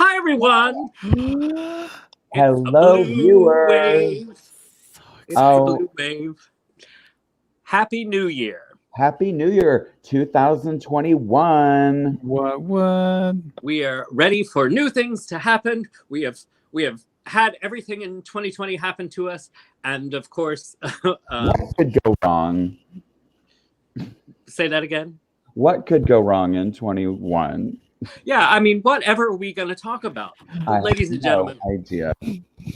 Hi, everyone. Hello, viewers. Wave. It's a blue wave. Happy New Year. Happy New Year 2021. What? We are ready for new things to happen. We have had everything in 2020 happen to us, and of course, What could go wrong? Say that again. What could go wrong in 21? Yeah, I mean, whatever are we going to talk about? Ladies and gentlemen, no idea.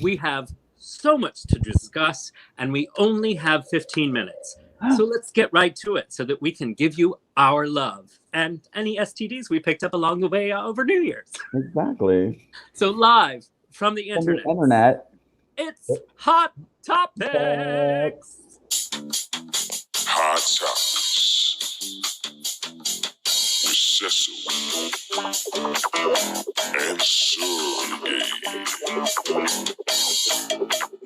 We have so much to discuss, and we only have 15 minutes. So let's get right to it so that we can give you our love and any STDs we picked up along the way over New Year's. Exactly. So live from the internet, it's Hot Topics. Hot Topics with Cecil and Sureg'ay.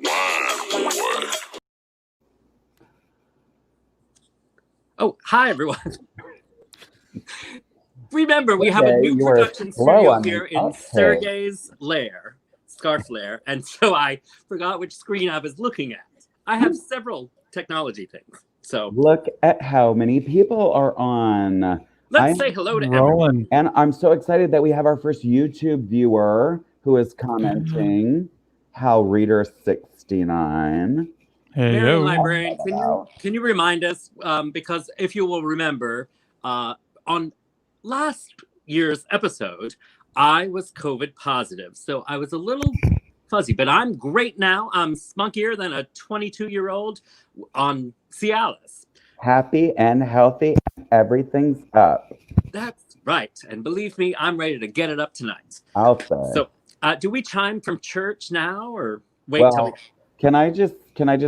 Wine boy. Oh, hi, everyone. Remember, we have a new production studio here in Sureg'ay's lair, Scarf Lair, and so I forgot which screen I was looking at. I have several technology things. So look at how many people are on. Let's say hello to everyone. And I'm so excited that we have our first YouTube viewer who is commenting. Hal Reader 69. Hey, Marion Librarian, can you remind us, because if you will remember, on last year's episode, I was COVID positive, so I was a little fuzzy, but I'm great now. I'm spunkier than a 22-year-old on Cialis. Happy and healthy, everything's up. That's right, and believe me, I'm ready to get it up tonight. I'll say. So, do we chime from church now, or wait till? Can I just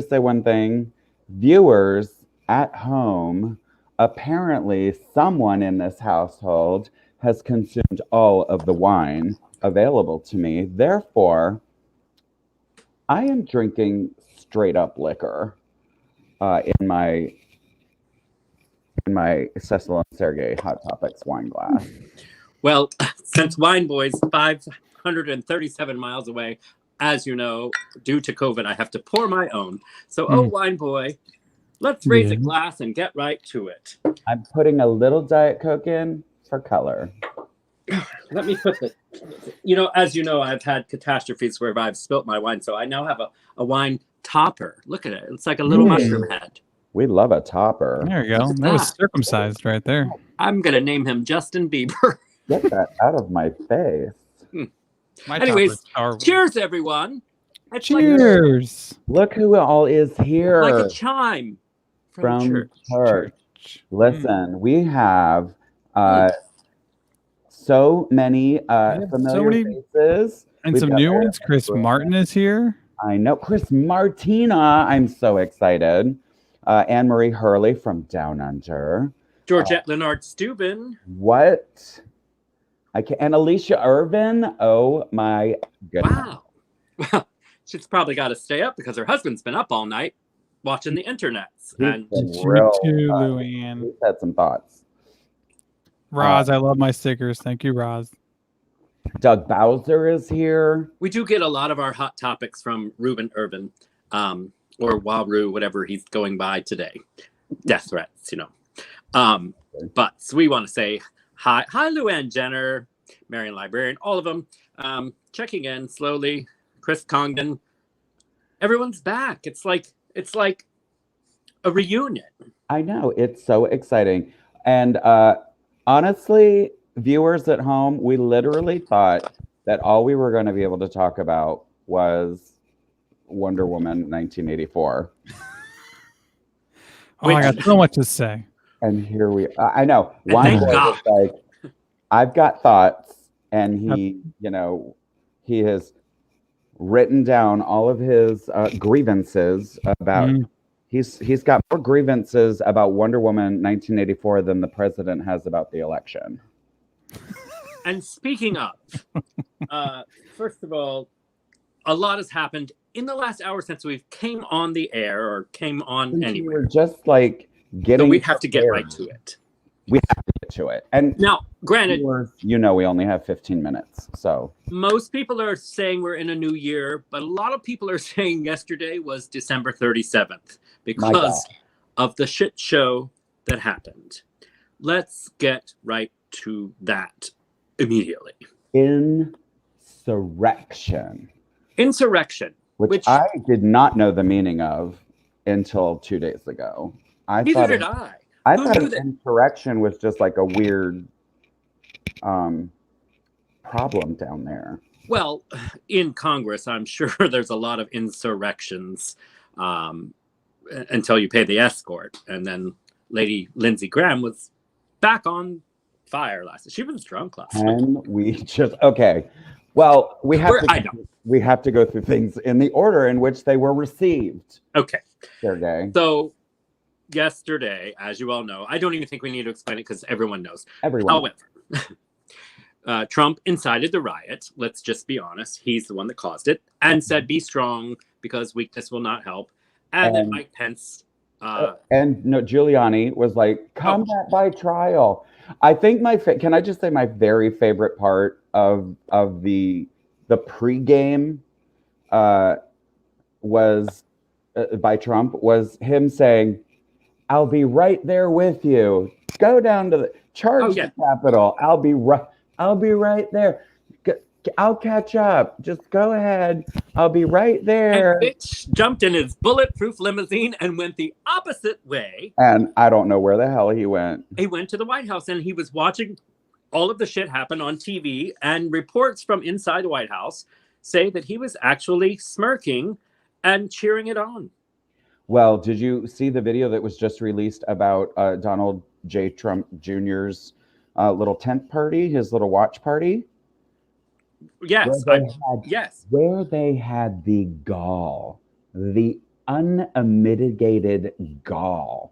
say one thing? Viewers at home, apparently someone in this household has consumed all of the wine available to me. Therefore, I am drinking straight up liquor in my Cecil and Sureg'ay Hot Topics wine glass. Well, since Wine Boy's 537 miles away, as you know, due to COVID, I have to pour my own. So, Wine Boy, let's raise a glass and get right to it. I'm putting a little Diet Coke in for color. Let me put the, as you know, I've had catastrophes where I've spilt my wine. So I now have a wine topper. Look at it. It's like a little mushroom head. We love a topper. There you go. That was circumcised right there. I'm going to name him Justin Bieber. Get that out of my face. Anyways, cheers, everyone. Cheers. Look who all is here. Like a chime from church. Listen, we have so many familiar faces. And some new ones. Chris Martin is here. I know. Chris Martina. I'm so excited. Anne-Marie Hurley from Down Under. Georgette Leonard Steuben. What? And Alicia Irvin. Oh my goodness. Wow. Well, she's probably got to stay up because her husband's been up all night watching the internet. And He's had some thoughts. Roz, I love my stickers. Thank you, Roz. Doug Bowser is here. We do get a lot of our hot topics from Reuben Irvin, or Waru, whatever he's going by today. Death threats, But we want to say hi, Luann Jenner, Marion Librarian, all of them checking in slowly. Chris Congdon, everyone's back. It's like a reunion. I know, it's so exciting. And honestly, viewers at home, we literally thought that all we were going to be able to talk about was Wonder Woman 1984. Oh, I got so much to say. And here I know. One was like, I've got thoughts, and he has written down all of his grievances about. He's got more grievances about Wonder Woman 1984 than the president has about the election. And speaking of, first of all, a lot has happened in the last hour since we came on the air or came on anywhere. We're just like getting. So we have to get right to it. We have to get to it. And Now, granted, you know, we only have 15 minutes, so most people are saying we're in a new year, but a lot of people are saying yesterday was December 37th because of the shit show that happened. Let's get right to that immediately. Insurrection. Insurrection. Which I did not know the meaning of until 2 days ago. Neither did I. I thought insurrection was just like a weird problem down there. Well, in Congress, I'm sure there's a lot of insurrections until you pay the escort. And then Lady Lindsey Graham was back on fire last night. She was drunk last night. And we just, okay. Well, we have to go through things in the order in which they were received. Okay. Sureg'ay. So yesterday, as you all know, I don't even think we need to explain it because everyone knows. Everyone. However, Trump incited the riot. Let's just be honest. He's the one that caused it and said, be strong because weakness will not help. And then Mike Pence. And no, Giuliani was like, combat by trial. I think can I just say my very favorite part of the pregame was by Trump was him saying, I'll be right there with you. Go down to the the Capitol. I'll be right there. I'll catch up. Just go ahead. I'll be right there. And Bitch jumped in his bulletproof limousine and went the opposite way. And I don't know where the hell he went. He went to the White House and he was watching all of the shit happen on TV. And reports from inside the White House say that he was actually smirking and cheering it on. Well, did you see the video that was just released about Donald J. Trump Jr.'s little tent party, his little watch party? Yes. Where they had the gall, the unmitigated gall,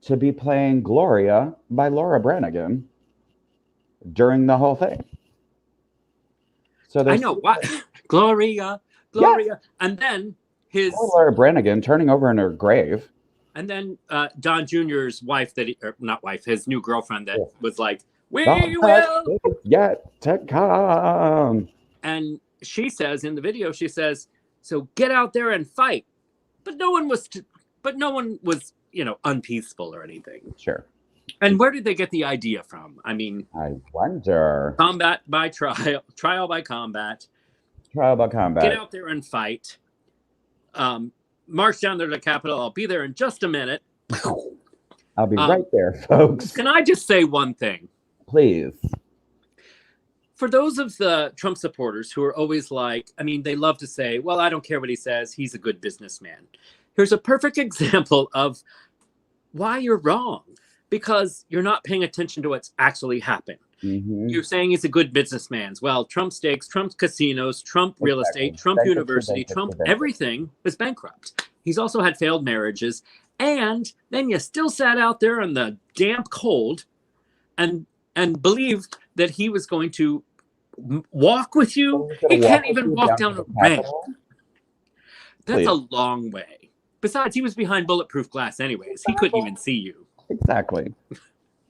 to be playing Gloria by Laura Branigan during the whole thing. So I know what Gloria, yes. And then Laura Branigan turning over in her grave. And then Don Jr.'s wife, his new girlfriend that was like, we will yet to come. And she says in the video, she says, so get out there and fight. But no one was, unpeaceful or anything. Sure. And where did they get the idea from? I mean, I wonder. Combat by trial, trial by combat. Trial by combat. Get out there and fight. March down there to the Capitol. I'll be there in just a minute. I'll be right there, folks. Can I just say one thing? Please. For those of the Trump supporters who are always like, they love to say, well, I don't care what he says. He's a good businessman. Here's a perfect example of why you're wrong. Because you're not paying attention to what's actually happened. Mm-hmm. You're saying he's a good businessman. Well, Trump steaks, Trump casinos, Trump real estate, Trump University, Trump everything is bankrupt. He's also had failed marriages. And then you still sat out there in the damp cold and believed that he was going to walk with you. He can't even walk down a ramp. That's a long way. Besides, he was behind bulletproof glass anyways. He couldn't even see you.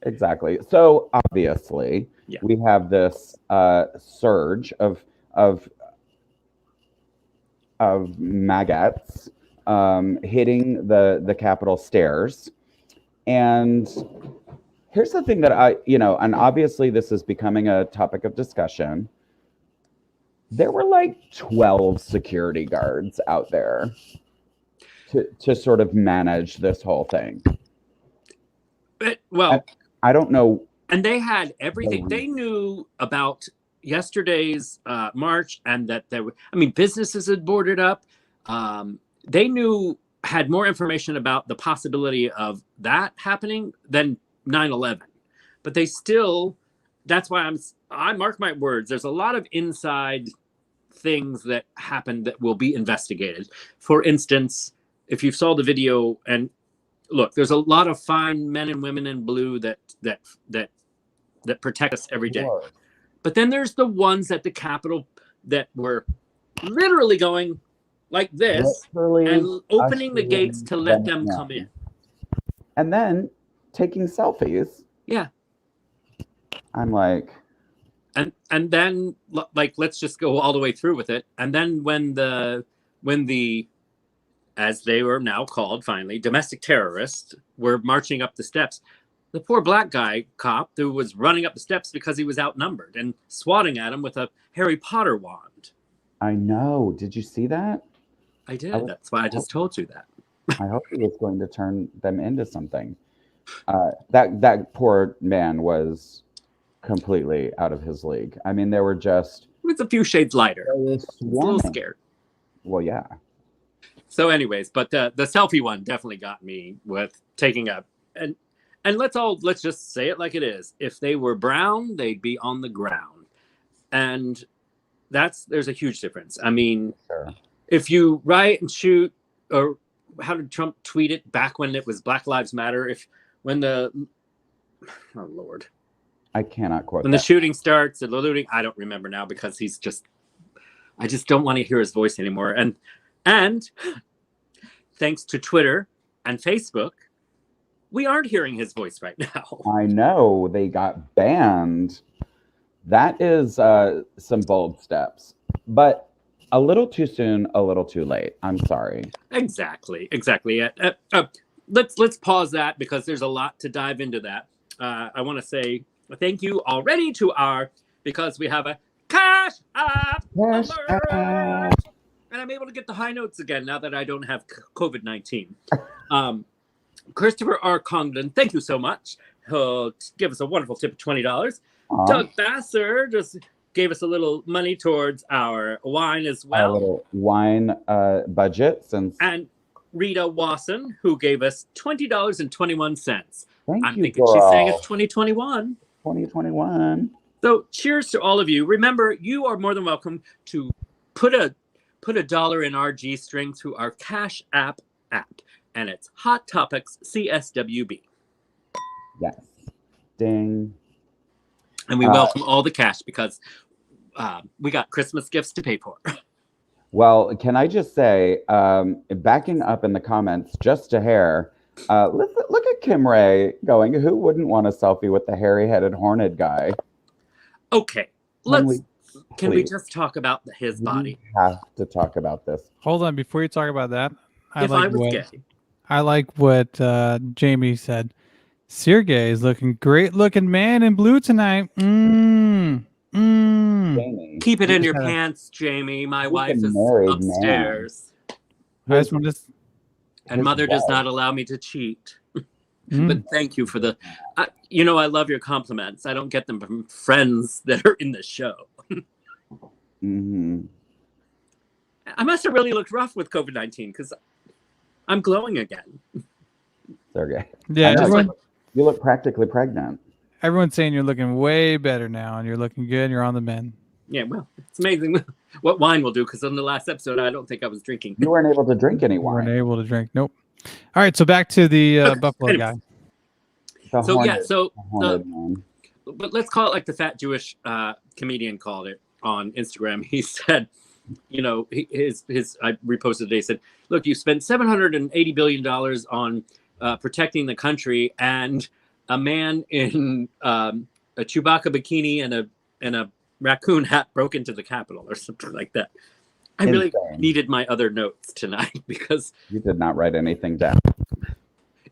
Exactly. So obviously, we have this surge of maggots hitting the Capitol stairs, and here's the thing that and obviously this is becoming a topic of discussion. There were like 12 security guards out there to sort of manage this whole thing. Well, I don't know. And they had everything. They knew about yesterday's march and that there were, businesses had boarded up. They had more information about the possibility of that happening than 9/11. But they still, that's why I mark my words. There's a lot of inside things that happened that will be investigated. For instance, if you saw the video and look, there's a lot of fine men and women in blue that protect us every day. Sure. But then there's the ones at the Capitol that were literally going like this and opening the gates to let them come in. And then taking selfies. Yeah. I'm like, And then like let's just go all the way through with it. And then when the as they were now called finally domestic terrorists were marching up the steps, the poor black guy cop who was running up the steps because he was outnumbered and swatting at him with a Harry Potter wand. I know. Did you see that? I did. That's why I just told you that. I hope he was going to turn them into something. That poor man was completely out of his league. I mean, they were just. It was a few shades lighter. They were I was a little scared. Well, yeah. So, anyways, but the selfie one definitely got me with taking a and let's just say it like it is. If they were brown, they'd be on the ground, and there's a huge difference. I mean, Sure. if you riot and shoot, or how did Trump tweet it back when it was Black Lives Matter? Oh Lord, I cannot quote when that. the shooting starts and the looting, I don't remember now because I just don't want to hear his voice anymore. And thanks to Twitter and Facebook, we aren't hearing his voice right now. I know they got banned. That is some bold steps, but a little too soon, a little too late. I'm sorry. Exactly. Let's pause that because there's a lot to dive into that. I want to say thank you already because we have a cash app alert, and I'm able to get the high notes again now that I don't have COVID-19. Christopher R. Congdon, thank you so much. He'll give us a wonderful tip of $20. Doug Basser just gave us a little money towards our wine as well. A little wine budget and Rita Wasson, who gave us $20.21. I'm you, thinking girl. she's saying it's 2021. 2021. So cheers to all of you. Remember, you are more than welcome to put a dollar in our G string through our Cash App, and it's Hot Topics CSWB. Yes. Ding. And we welcome all the cash because we got Christmas gifts to pay for. Well, can I just say, backing up in the comments just a hair, look at Kim Ray going, who wouldn't want a selfie with the hairy-headed horned guy? Okay, can we just talk about his body? We have to talk about this. Hold on, before you talk about that, I like what Jamie said. Sureg'ay is looking great looking man in blue tonight. Jamie. Keep it in your pants, Jamie. My wife is upstairs. I just want to... And mother does not allow me to cheat. But thank you for I love your compliments. I don't get them from friends that are in the show. Mm-hmm. I must have really looked rough with COVID-19 because I'm glowing again. Sureg'ay. Yeah, you look practically pregnant. Everyone's saying you're looking way better now, and you're looking good, and you're on the mend. Yeah, well, it's amazing what wine will do, because on the last episode, I don't think I was drinking. You weren't able to drink any wine. You weren't able to drink. Nope. All right, so back to the Buffalo guy. But let's call it like the fat Jewish comedian called it on Instagram. He said, I reposted today, he said, look, you spent $780 billion on protecting the country, and a man in a Chewbacca bikini and a raccoon hat broke into the Capitol or something like that. I really needed my other notes tonight because you did not write anything down.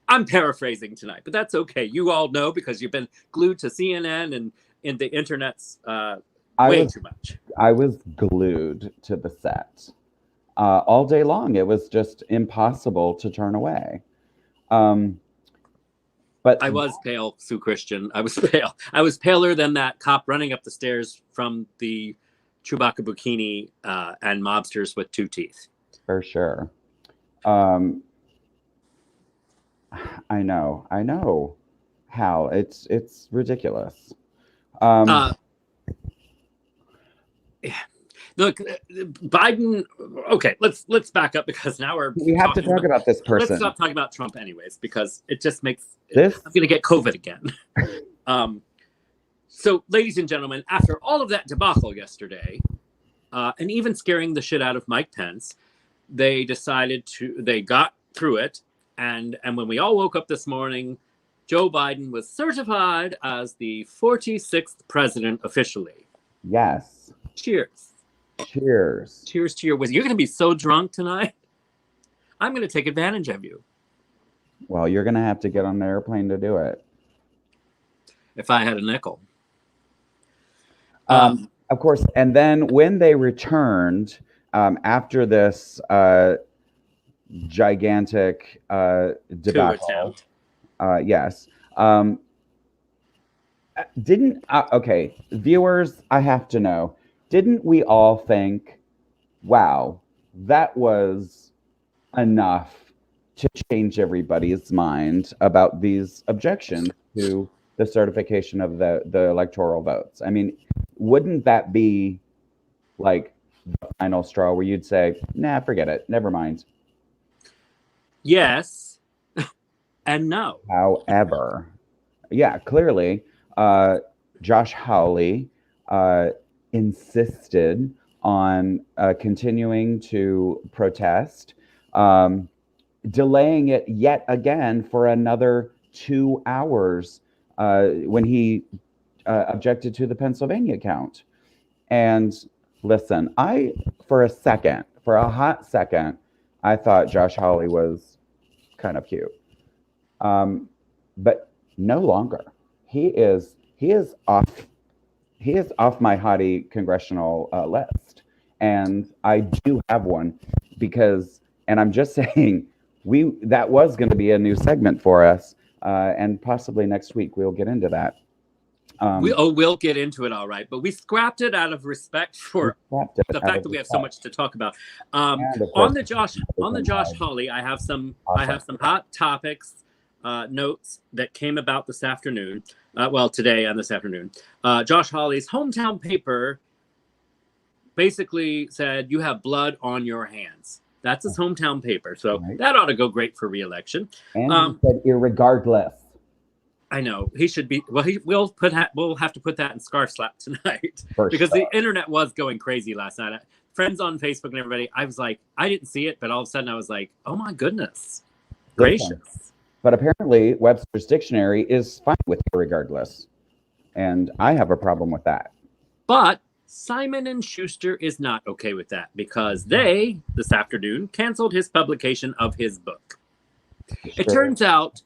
I'm paraphrasing tonight, but that's okay. You all know because you've been glued to CNN and in the internet's way too much. I was glued to the set all day long. It was just impossible to turn away. But I was pale, Sue Christian. I was pale. I was paler than that cop running up the stairs from the Chewbacca bikini and mobsters with two teeth. For sure. I know. Hal, it's ridiculous. Yeah. Look, Biden. Okay, let's back up because now we have to talk about this person. Let's stop talking about Trump, anyways, because it just makes I'm going to get COVID again. So, ladies and gentlemen, after all of that debacle yesterday, and even scaring the shit out of Mike Pence, they got through it, and when we all woke up this morning, Joe Biden was certified as the 46th president officially. Yes. Cheers. Cheers. Cheers to your wisdom. You're going to be so drunk tonight. I'm going to take advantage of you. Well, you're going to have to get on the airplane to do it. If I had a nickel. Of course. And then when they returned after this gigantic debacle, yes. Okay, viewers, I have to know, didn't we all think, wow, that was enough to change everybody's mind about these objections to the certification of the electoral votes? I mean, wouldn't that be like the final straw where you'd say, nah, forget it, never mind? Yes and no. However, yeah, clearly, Josh Hawley insisted on continuing to protest, delaying it yet again for another 2 hours when he objected to the Pennsylvania count. And listen, for a hot second, I thought Josh Hawley was kind of cute. But no longer. He is off my hottie congressional list. And I do have one because, and I'm just saying, that was going to be a new segment for us. And possibly next week we'll get into that. We'll get into it, all right. But we scrapped it out of respect for the fact that we have so much to talk about. On the Josh Hawley, I have some hot topics notes that came about this afternoon. Today and this afternoon. Josh Hawley's hometown paper basically said, "You have blood on your hands." That's his hometown paper, so that ought to go great for re-election. And he said, "Irregardless." I know he should be. Well, we'll have to put that in scarf slap tonight because the internet was going crazy last night. Friends on Facebook and everybody, I was like, I didn't see it, but all of a sudden I was like, oh my goodness gracious. But apparently Webster's dictionary is fine with irregardless, and I have a problem with that. But Simon & Schuster is not okay with that because they, this afternoon, canceled his publication of his book. It turns out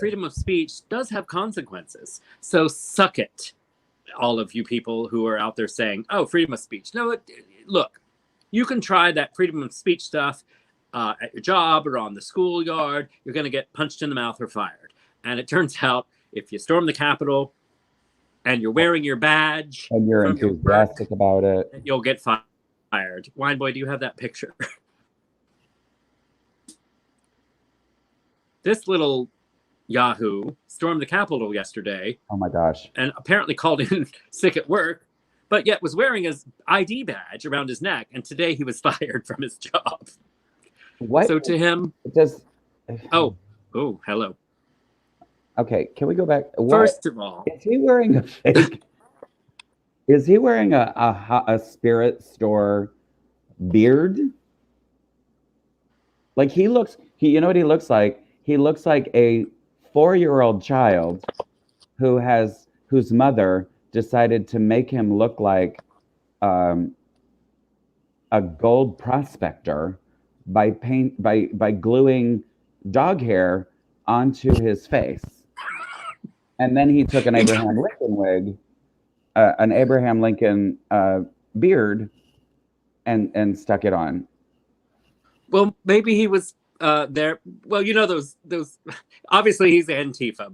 freedom of speech does have consequences. So suck it, all of you people who are out there saying, oh, freedom of speech. No, look, you can try that freedom of speech stuff at your job or on the schoolyard. You're going to get punched in the mouth or fired. And it turns out if you storm the Capitol and you're wearing your badge and you're enthusiastic about it, you'll get fired. Wine Boy, do you have that picture? This little Yahoo stormed the Capitol yesterday. Oh my gosh. And apparently called in sick at work, but yet was wearing his ID badge around his neck. And today he was fired from his job. What? So to him, Oh, hello. Okay, can we go back? First of all, is he wearing a fake? Is he wearing a spirit store beard? Like you know what he looks like? He looks like a 4-year-old child whose mother decided to make him look like a gold prospector by gluing dog hair onto his face. And then he took an Abraham Lincoln wig, an Abraham Lincoln beard, and stuck it on. Well, maybe he was there. Well, you know those. Obviously, he's Antifa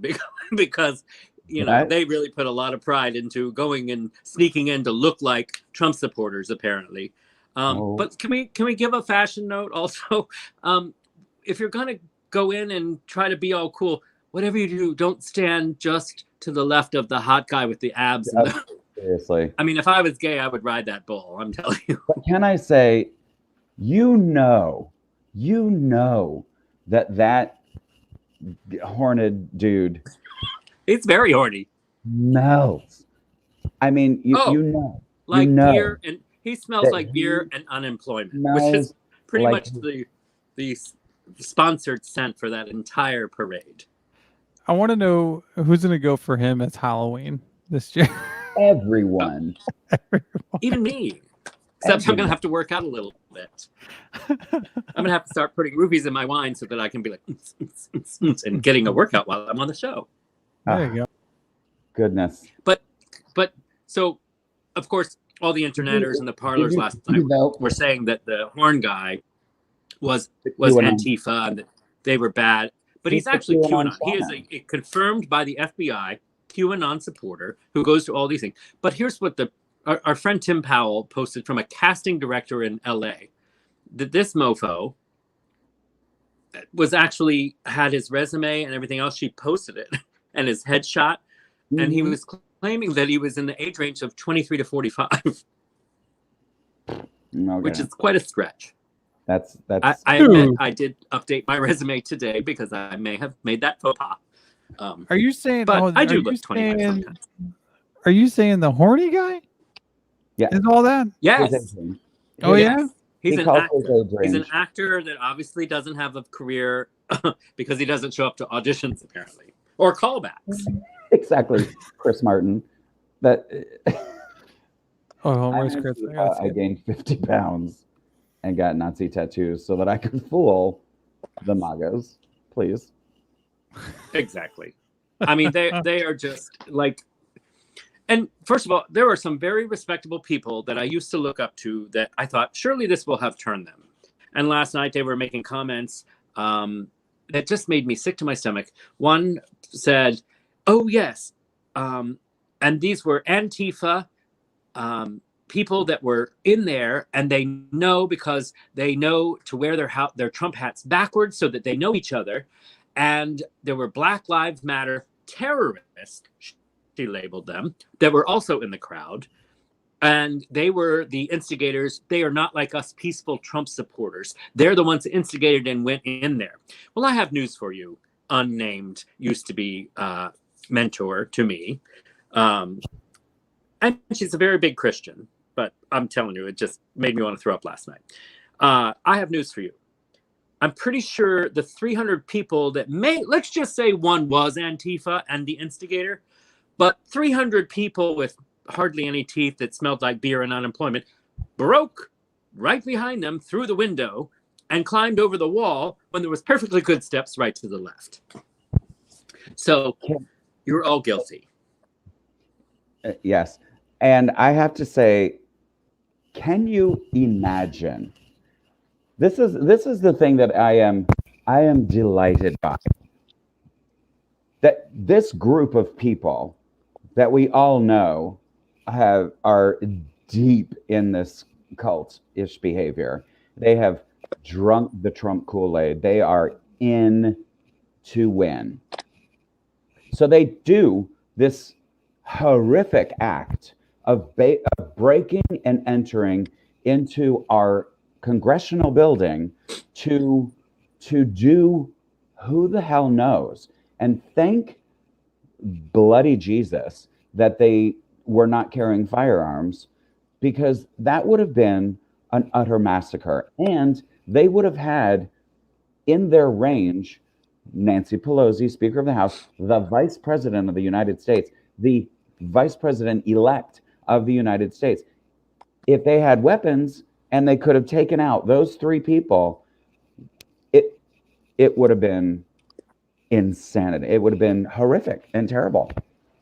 because they really put a lot of pride into going and sneaking in to look like Trump supporters, apparently. But can we give a fashion note also? If you're gonna go in and try to be all cool, whatever you do, don't stand just to the left of the hot guy with the abs. Seriously. I mean, if I was gay, I would ride that bull. I'm telling you. But can I say, you know that horned dude. It's very horny. Smells. I mean, you know. Like beer, and he smells like beer and unemployment, which is pretty much the sponsored scent for that entire parade. I want to know who's going to go for him as Halloween this year. Everyone. Even me. Except I'm going to have to work out a little bit. I'm going to have to start putting rubies in my wine so that I can be like, and getting a workout while I'm on the show. There you go. Goodness. But so, of course, all the interneters and the parlors last night were saying that the horn guy was Antifa and that they were bad. But he's actually QAnon. He is a confirmed by the FBI QAnon supporter who goes to all these things. But here's what our friend Tim Powell posted from a casting director in LA. That this mofo was actually had his resume and everything else. She posted it and his headshot. Mm-hmm. And he was claiming that he was in the age range of 23 to 45, which is quite a stretch. That's. I admit I did update my resume today because I may have made that faux pas. Are you saying? But I do look 25 sometimes. Are you saying the horny guy? Yeah. Is all that? Yes. Oh yeah. He's an actor. He's an actor that obviously doesn't have a career because he doesn't show up to auditions apparently or callbacks. Exactly, Chris Martin. That. Where's Chris? I gained 50 pounds and got Nazi tattoos so that I could fool the MAGAs. Please. Exactly. I mean, they are just like. And first of all, there are some very respectable people that I used to look up to that I thought, surely this will have turned them. And last night they were making comments that just made me sick to my stomach. One said, oh, yes. And these were Antifa people that were in there, and they know because they know to wear their Trump hats backwards so that they know each other. And there were Black Lives Matter terrorists, she labeled them, that were also in the crowd. And they were the instigators. They are not like us peaceful Trump supporters. They're the ones that instigated and went in there. Well, I have news for you. Unnamed used to be mentor to me. And she's a very big Christian. But I'm telling you, it just made me want to throw up last night. I have news for you. I'm pretty sure the 300 people that let's just say one was Antifa and the instigator, but 300 people with hardly any teeth that smelled like beer and unemployment broke right behind them through the window and climbed over the wall when there was perfectly good steps right to the left. So you're all guilty. Yes. And I have to say, can you imagine? This is the thing that I am delighted by. That this group of people that we all know are deep in this cult-ish behavior. They have drunk the Trump Kool-Aid. They are in to win. So they do this horrific act of breaking and entering into our congressional building to do who the hell knows. And thank bloody Jesus that they were not carrying firearms, because that would have been an utter massacre. And they would have had in their range Nancy Pelosi, Speaker of the House, the Vice President of the United States, the Vice President-elect of the United States. If they had weapons and they could have taken out those three people, it would have been insanity. It would have been horrific and terrible.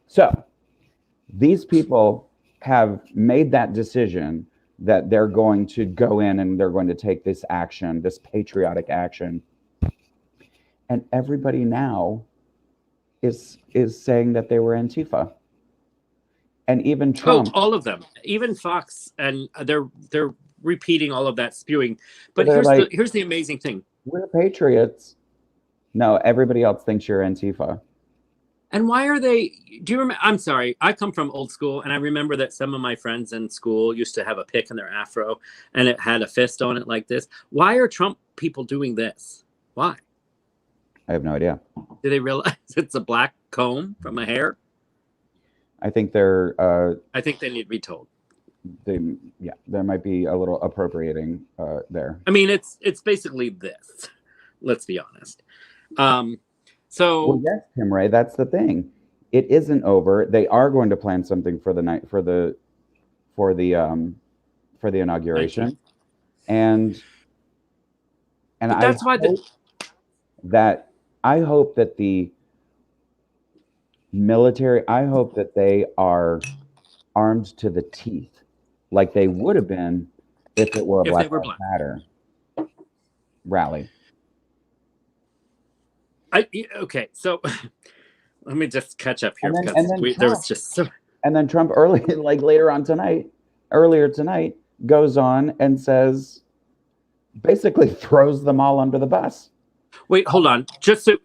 So these people have made that decision that they're going to go in and they're going to take this action, this patriotic action. And everybody now is saying that they were Antifa. And even Trump. Oh, all of them. Even Fox, and they're repeating all of that spewing. But here's the amazing thing. We're patriots. No, everybody else thinks you're Antifa. And why are they? Do you remember? I'm sorry. I come from old school, and I remember that some of my friends in school used to have a pick in their afro, and it had a fist on it like this. Why are Trump people doing this? Why? I have no idea. Do they realize it's a black comb from a hair? I think they're. I think they need to be told. There might be a little appropriating there. I mean, it's basically this. Let's be honest. So Well, yes, Tim Ray, that's the thing. It isn't over. They are going to plan something for the night for the inauguration, 19th. and But I that's why the hope that I hope that the military. I hope that they are armed to the teeth, like they would have been if it were a if they Black were Lives blind. Matter rally. Okay, so let me just catch up here And then because and then there Trump was just so and then Trump earlier tonight, goes on and says basically throws them all under the bus. wait, hold on. Just so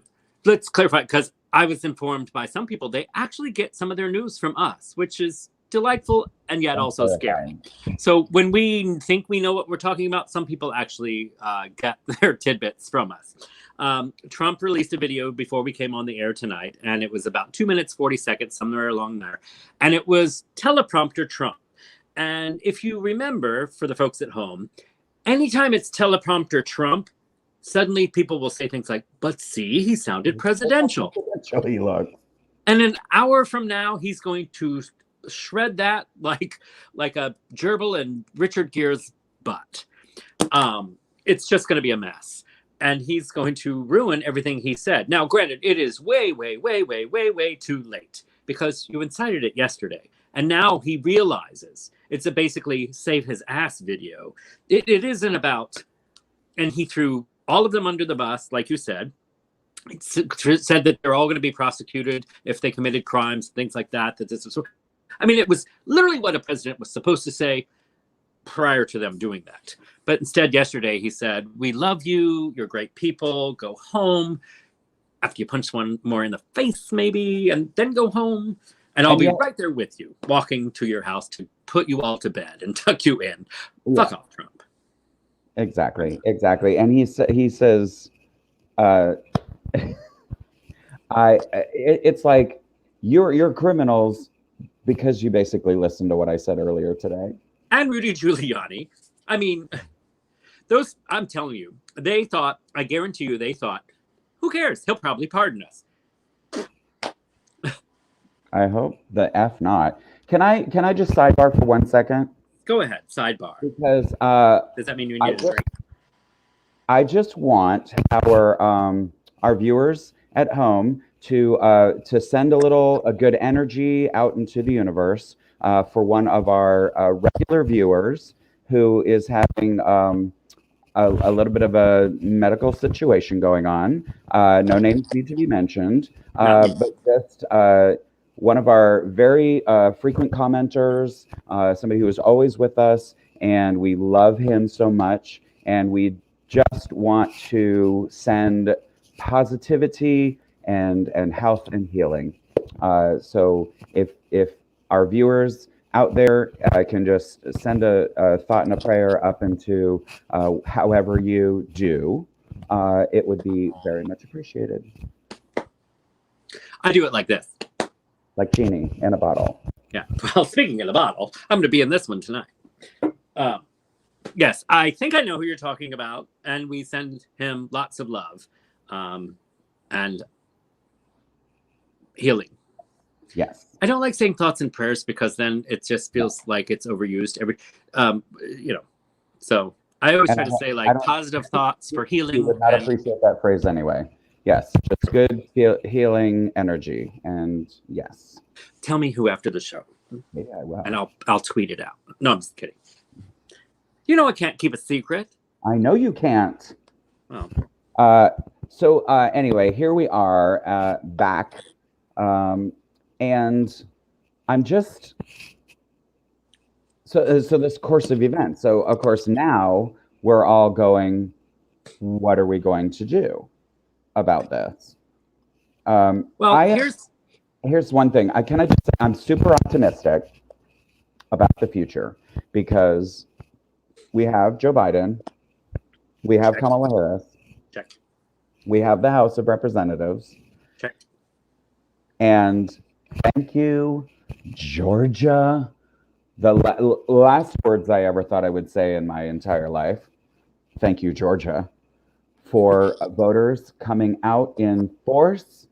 let's clarify, because I was informed by some people they actually get some of their news from us, which is delightful and yet also scary. So when we think we know what we're talking about, some people actually get their tidbits from us. Trump released a video before we came on the air tonight, and it was about 2 minutes, 40 seconds, somewhere along there. And it was teleprompter Trump. And if you remember, for the folks at home, anytime it's teleprompter Trump, suddenly people will say things like, but see, he sounded presidential. He looks. And an hour from now, he's going to shred that like a gerbil in Richard Gere's butt. It's just going to be a mess. And he's going to ruin everything he said. Now, granted, it is way, way, way, way, way, way too late because you incited it yesterday. And now he realizes it's a basically save his ass video. It isn't about, and he threw all of them under the bus, like you said. It said that they're all going to be prosecuted if they committed crimes, things like that. That this was, I mean, it was literally what a president was supposed to say prior to them doing that. But instead, yesterday, he said, we love you. You're great people. Go home. After you punch one more in the face, maybe, and then go home. And I'll be right there with you, walking to your house to put you all to bed and tuck you in. Yeah. Fuck off, Trump. Exactly. And he says, it's like you're criminals because you basically listened to what I said earlier today. And Rudy Giuliani. I mean, I'm telling you, they thought, I guarantee you, they thought, who cares? He'll probably pardon us. I hope the F not. Can I just sidebar for 1 second? Go ahead, sidebar. Because does that mean you need a drink? I just want our viewers at home to send a good energy out into the universe for one of our regular viewers who is having a little bit of a medical situation going on. No names need to be mentioned, but just one of our very frequent commenters, somebody who is always with us, and we love him so much, and we just want to send positivity and health and healing. So if our viewers out there can just send a thought and a prayer up into however you do, it would be very much appreciated. I do it like this. Like genie in a bottle. Yeah. Well, speaking of the bottle, I'm going to be in this one tonight. Yes, I think I know who you're talking about, and we send him lots of love and healing. Yes. I don't like saying thoughts and prayers because then it just feels like it's overused. So I always try to say like positive thoughts for healing. You would not appreciate that phrase anyway. Yes, just good healing energy, and yes. Tell me who after the show. Yeah, well. And I'll tweet it out. No, I'm just kidding. You know I can't keep a secret. I know you can't. Oh. So anyway, here we are back, and I'm just so this course of events. So of course now we're all going, what are we going to do about this? Here's one thing. I just say I'm super optimistic about the future because we have Joe Biden, we have Kamala Harris, we have the House of Representatives, and thank you, Georgia. The last words I ever thought I would say in my entire life. Thank you, Georgia, for voters coming out in force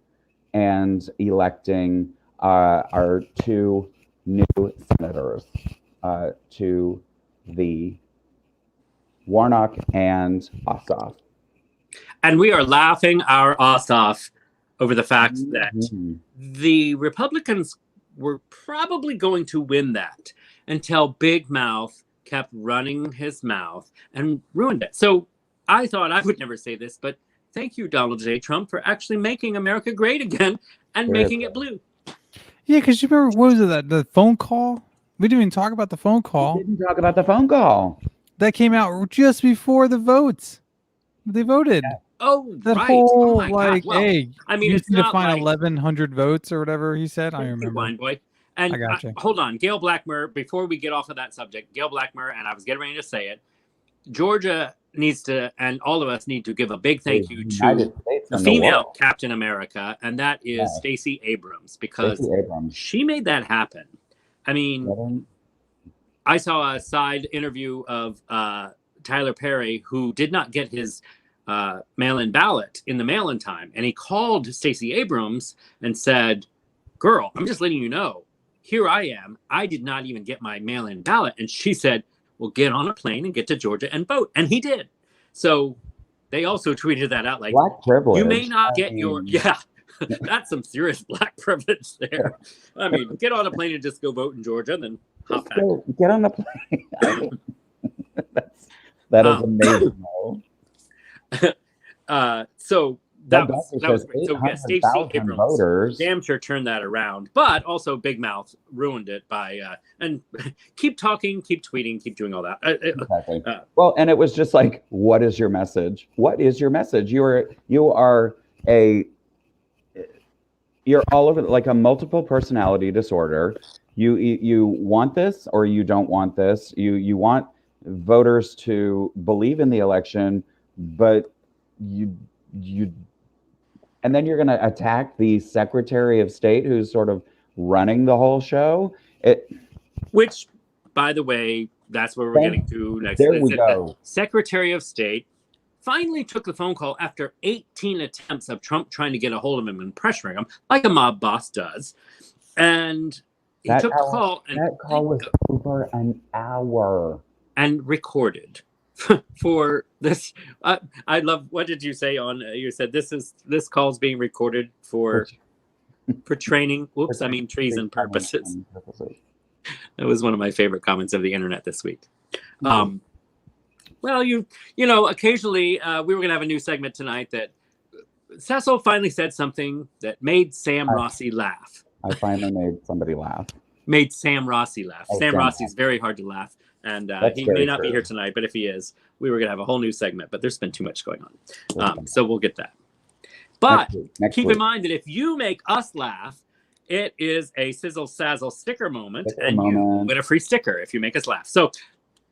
and electing our two new senators to the Warnock and Ossoff. And we are laughing our ass off over the fact that the Republicans were probably going to win that until Big Mouth kept running his mouth and ruined it. So I thought I would never say this, but thank you, Donald J. Trump, for actually making America great again and making it blue. Yeah, because you remember, what was it, the phone call? We didn't even talk about the phone call. We didn't talk about the phone call. That came out just before the votes. They voted. Yeah. Oh, That right. whole, oh my like, God. Well, hey, I mean, you it's need to not find like 1,100 votes or whatever he said. I remember. Wine boy. And I gotcha. hold on, Gail Blackmer, before we get off of that subject, Gail Blackmer, and I was getting ready to say it, Georgia needs to, and all of us need to give a big thank you to the female Captain America, and that is Stacey Abrams, because she made that happen. I mean, I saw a side interview of Tyler Perry, who did not get his mail-in ballot in the mail-in time, and he called Stacey Abrams and said, girl, I'm just letting you know, here I am. I did not even get my mail-in ballot. And she said, well, get on a plane and get to Georgia and vote. And he did. So they also tweeted that out like, black privilege. You may not get your, that's some serious black privilege there. I mean, get on a plane and just go vote in Georgia and then hop back. Get on the plane. that is amazing. So that was great. So yeah, Stacey Abrams voters. Damn sure turned that around, but also Big Mouth ruined it by and keep talking, keep tweeting, keep doing all that. Exactly. Well, and it was just like, what is your message? What is your message? You're all over, like a multiple personality disorder. You want this or you don't want this. You want voters to believe in the election, but you and then you're going to attack the Secretary of State who's sort of running the whole show. Which, by the way, that's where we're getting to next. There we go. Secretary of State finally took the phone call after 18 attempts of Trump trying to get a hold of him and pressuring him, like a mob boss does. And he took the call. And that call was over an hour. And recorded. For this, I love. What did you say on? You said this call's being recorded for training. Whoops, I mean treason purposes. That was one of my favorite comments of the internet this week. Well, you know, occasionally we were gonna have a new segment tonight that Cecil finally said something that made Sam Rossi laugh. I finally made somebody laugh. Made Sam Rossi laugh. Sam Rossi's very hard to laugh. And he may not be here tonight, but if he is, we were going to have a whole new segment, but there's been too much going on. So we'll get that. But keep in mind that if you make us laugh, it is a sizzle sazzle sticker moment, you win a free sticker if you make us laugh. So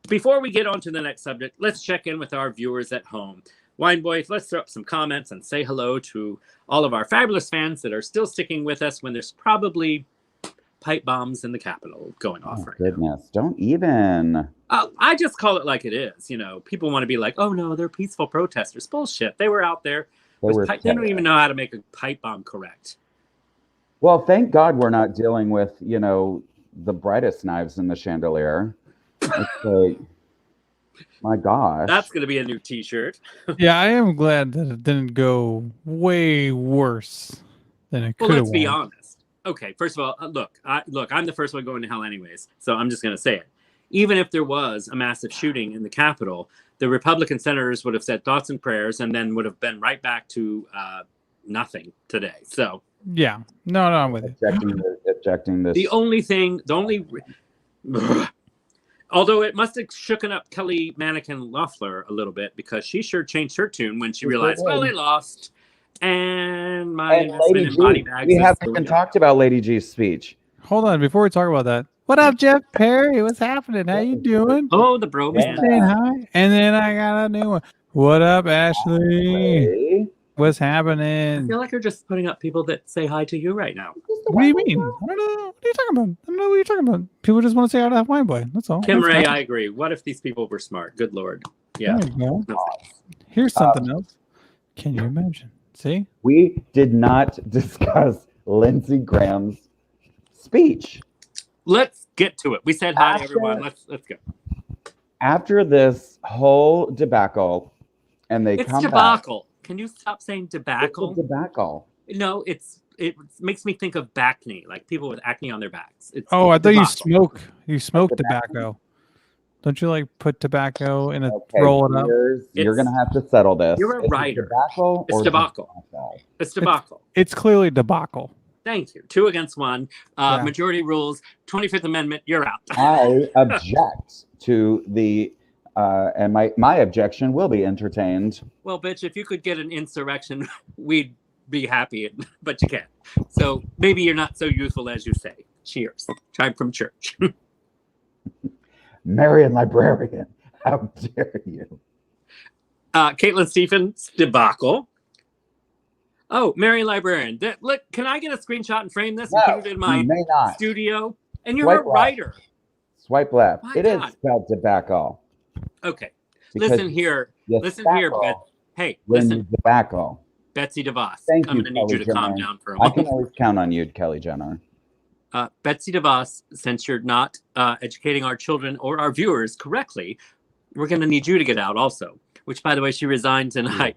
before we get on to the next subject, let's check in with our viewers at home. Wine Boys, let's throw up some comments and say hello to all of our fabulous fans that are still sticking with us when there's probably pipe bombs in the Capitol going off right now. Don't even. I just call it like it is. You know, people want to be like, oh no, they're peaceful protesters. Bullshit. They were out there. They don't even know how to make a pipe bomb correct. Well, thank God we're not dealing with, you know, the brightest knives in the chandelier. It's like, my gosh. That's going to be a new t-shirt. Yeah, I am glad that it didn't go way worse than it could have. Well, let's be honest. Okay, first of all, look, I'm the first one going to hell anyways, so I'm just going to say it. Even if there was a massive shooting in the Capitol, the Republican senators would have said thoughts and prayers and then would have been right back to nothing today. So yeah, no, I'm with you. Objecting this. Although it must have shooken up Kelly Mannequin Loeffler a little bit because she sure changed her tune when she realized, well, they lost. And my investment in body bags. We haven't even talked about Lady G's speech. Hold on, before we talk about that. What up, Jeff Perry? What's happening? How you doing? Oh, the bro man. Saying hi. And then I got a new one. What up, Ashley? What's happening? I feel like you're just putting up people that say hi to you right now. What do you mean? I don't know. What are you talking about? I don't know what you're talking about. People just want to say hi to Wine Boy. That's all. Kim Ray, I agree. What if these people were smart? Good Lord. Yeah. There you go. Here's something else. Can you imagine? See? We did not discuss Lindsey Graham's speech. Let's get to it. We said hi to After- everyone. Let's go. After this whole debacle, and they It's come debacle. Can you stop saying back. It's debacle? a debacle. No, it makes me think of acne, like people with acne on their backs. It's Oh, I thought you debacle. smoke. You smoke tobacco? tobacco. Don't you like put tobacco in a Okay, roll it up? you're It's- gonna have to settle this. you're a Is it writer. debacle It's or debacle. debacle? It's debacle. It's clearly debacle. Thank you. 2 against 1. Yeah. Majority rules. 25th Amendment. You're out. I object to the, and my objection will be entertained. Well, bitch, if you could get an insurrection, we'd be happy, but you can't. So maybe you're not so youthful as you say. Cheers. Time from church. Marian librarian, how dare you? Caitlin Stephens debacle. Oh, Mary Librarian. Look, can I get a screenshot and frame this and No, put it in my you may not. studio? And you're Swipe a left. writer. Swipe left. My It is God. spelled tobacco. Okay. because Listen here. you Listen here, spackle Beth. Hey, when listen, you tobacco. Betsy DeVos. Thank I'm you, going to need you Kelly to calm Jenner. down for a I moment. can always count on you, Kelly Jenner. Betsy DeVos, since you're not educating our children or our viewers correctly, we're going to need you to get out also. Which, by the way, she resigned tonight.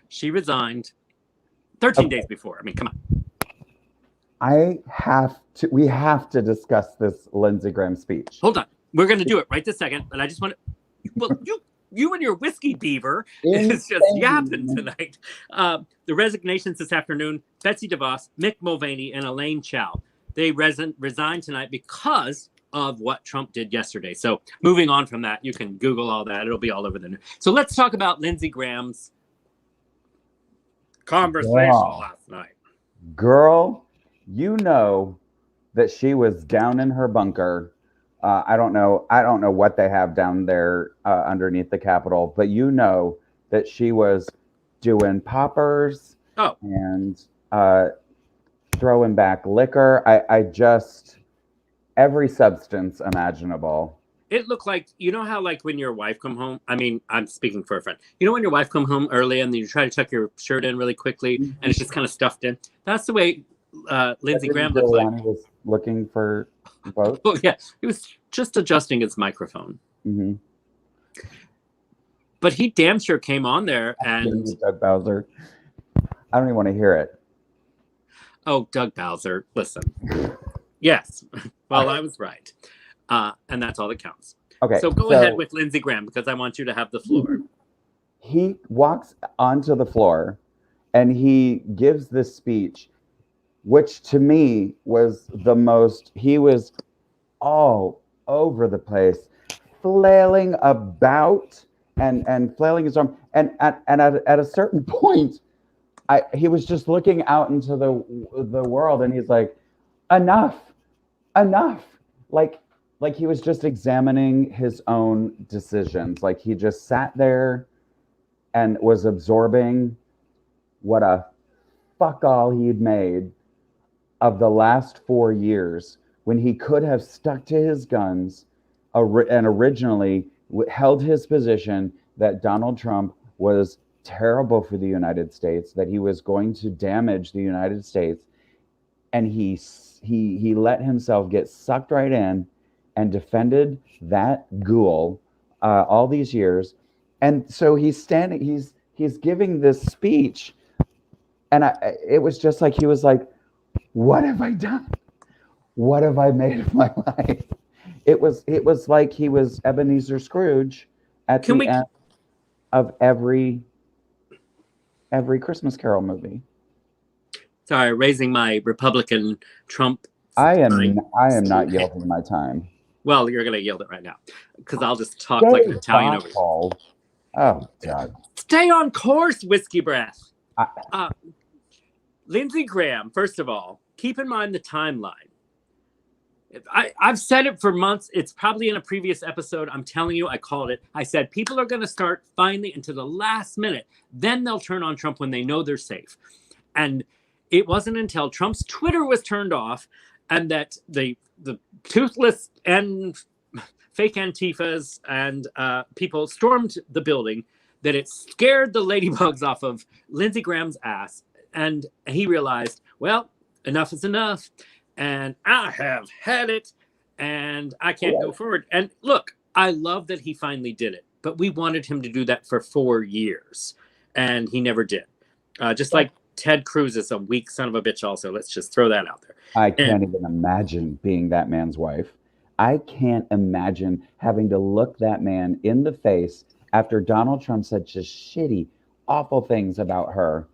She resigned 13 days before. I mean, come on. We have to discuss this Lindsey Graham speech. Hold on. We're going to do it right this second. But I just want to. Well, you and your whiskey beaver is just Insane. yapping tonight. The resignations this afternoon: Betsy DeVos, Mick Mulvaney, and Elaine Chao. They resigned tonight because of what Trump did yesterday. So moving on from that, you can Google all that. It'll be all over the news. So let's talk about Lindsey Graham's conversation last night. Girl, you know that she was down in her bunker. I don't know what they have down there underneath the Capitol, but you know that she was doing poppers and throwing back liquor. I just every substance imaginable. It looked like, you know how like when your wife come home, I mean, I'm speaking for a friend. You know when your wife come home early and then you try to tuck your shirt in really quickly and it's just kind of stuffed in? That's the way Lindsey Graham looked like. Giuliani was looking for both. Oh, yeah. He was just adjusting his microphone. Mm-hmm. But he damn sure came on there and... Doug Bowser. I don't even want to hear it. Oh, Doug Bowser, listen. Yes. Well, I was right. And that's all that counts. Okay. So go ahead with Lindsey Graham because I want you to have the floor. He walks onto the floor and he gives this speech, which to me was the most, he was all over the place, flailing about and flailing his arm. And at a certain point, he was just looking out into the world and he's like, enough. Like he was just examining his own decisions. Like he just sat there and was absorbing what a fuck all he'd made of the last 4 years when he could have stuck to his guns and originally held his position that Donald Trump was terrible for the United States, that he was going to damage the United States. And he let himself get sucked right in and defended that ghoul all these years. And so he's standing, he's giving this speech. And it was just like, he was like, what have I done? What have I made of my life? It was like he was Ebenezer Scrooge at the end of every Christmas Carol movie. Sorry, raising my Republican Trump. I am not yielding my time. Well, you're going to yield it right now because I'll just talk like an Italian over here. Oh, God. Stay on course, whiskey breath. Lindsey Graham, first of all, keep in mind the timeline. I've said it for months. It's probably in a previous episode. I'm telling you, I called it. I said people are going to start finally into the last minute. Then they'll turn on Trump when they know they're safe. And it wasn't until Trump's Twitter was turned off and that the toothless and fake Antifas and people stormed the building that it scared the ladybugs off of Lindsey Graham's ass. And he realized, well, enough is enough. And I have had it. And I can't go forward. And look, I love that he finally did it. But we wanted him to do that for 4 years. And he never did. Just like Ted Cruz is a weak son of a bitch also. Let's just throw that out there. I can't even imagine being that man's wife. I can't imagine having to look that man in the face after Donald Trump said just shitty, awful things about her.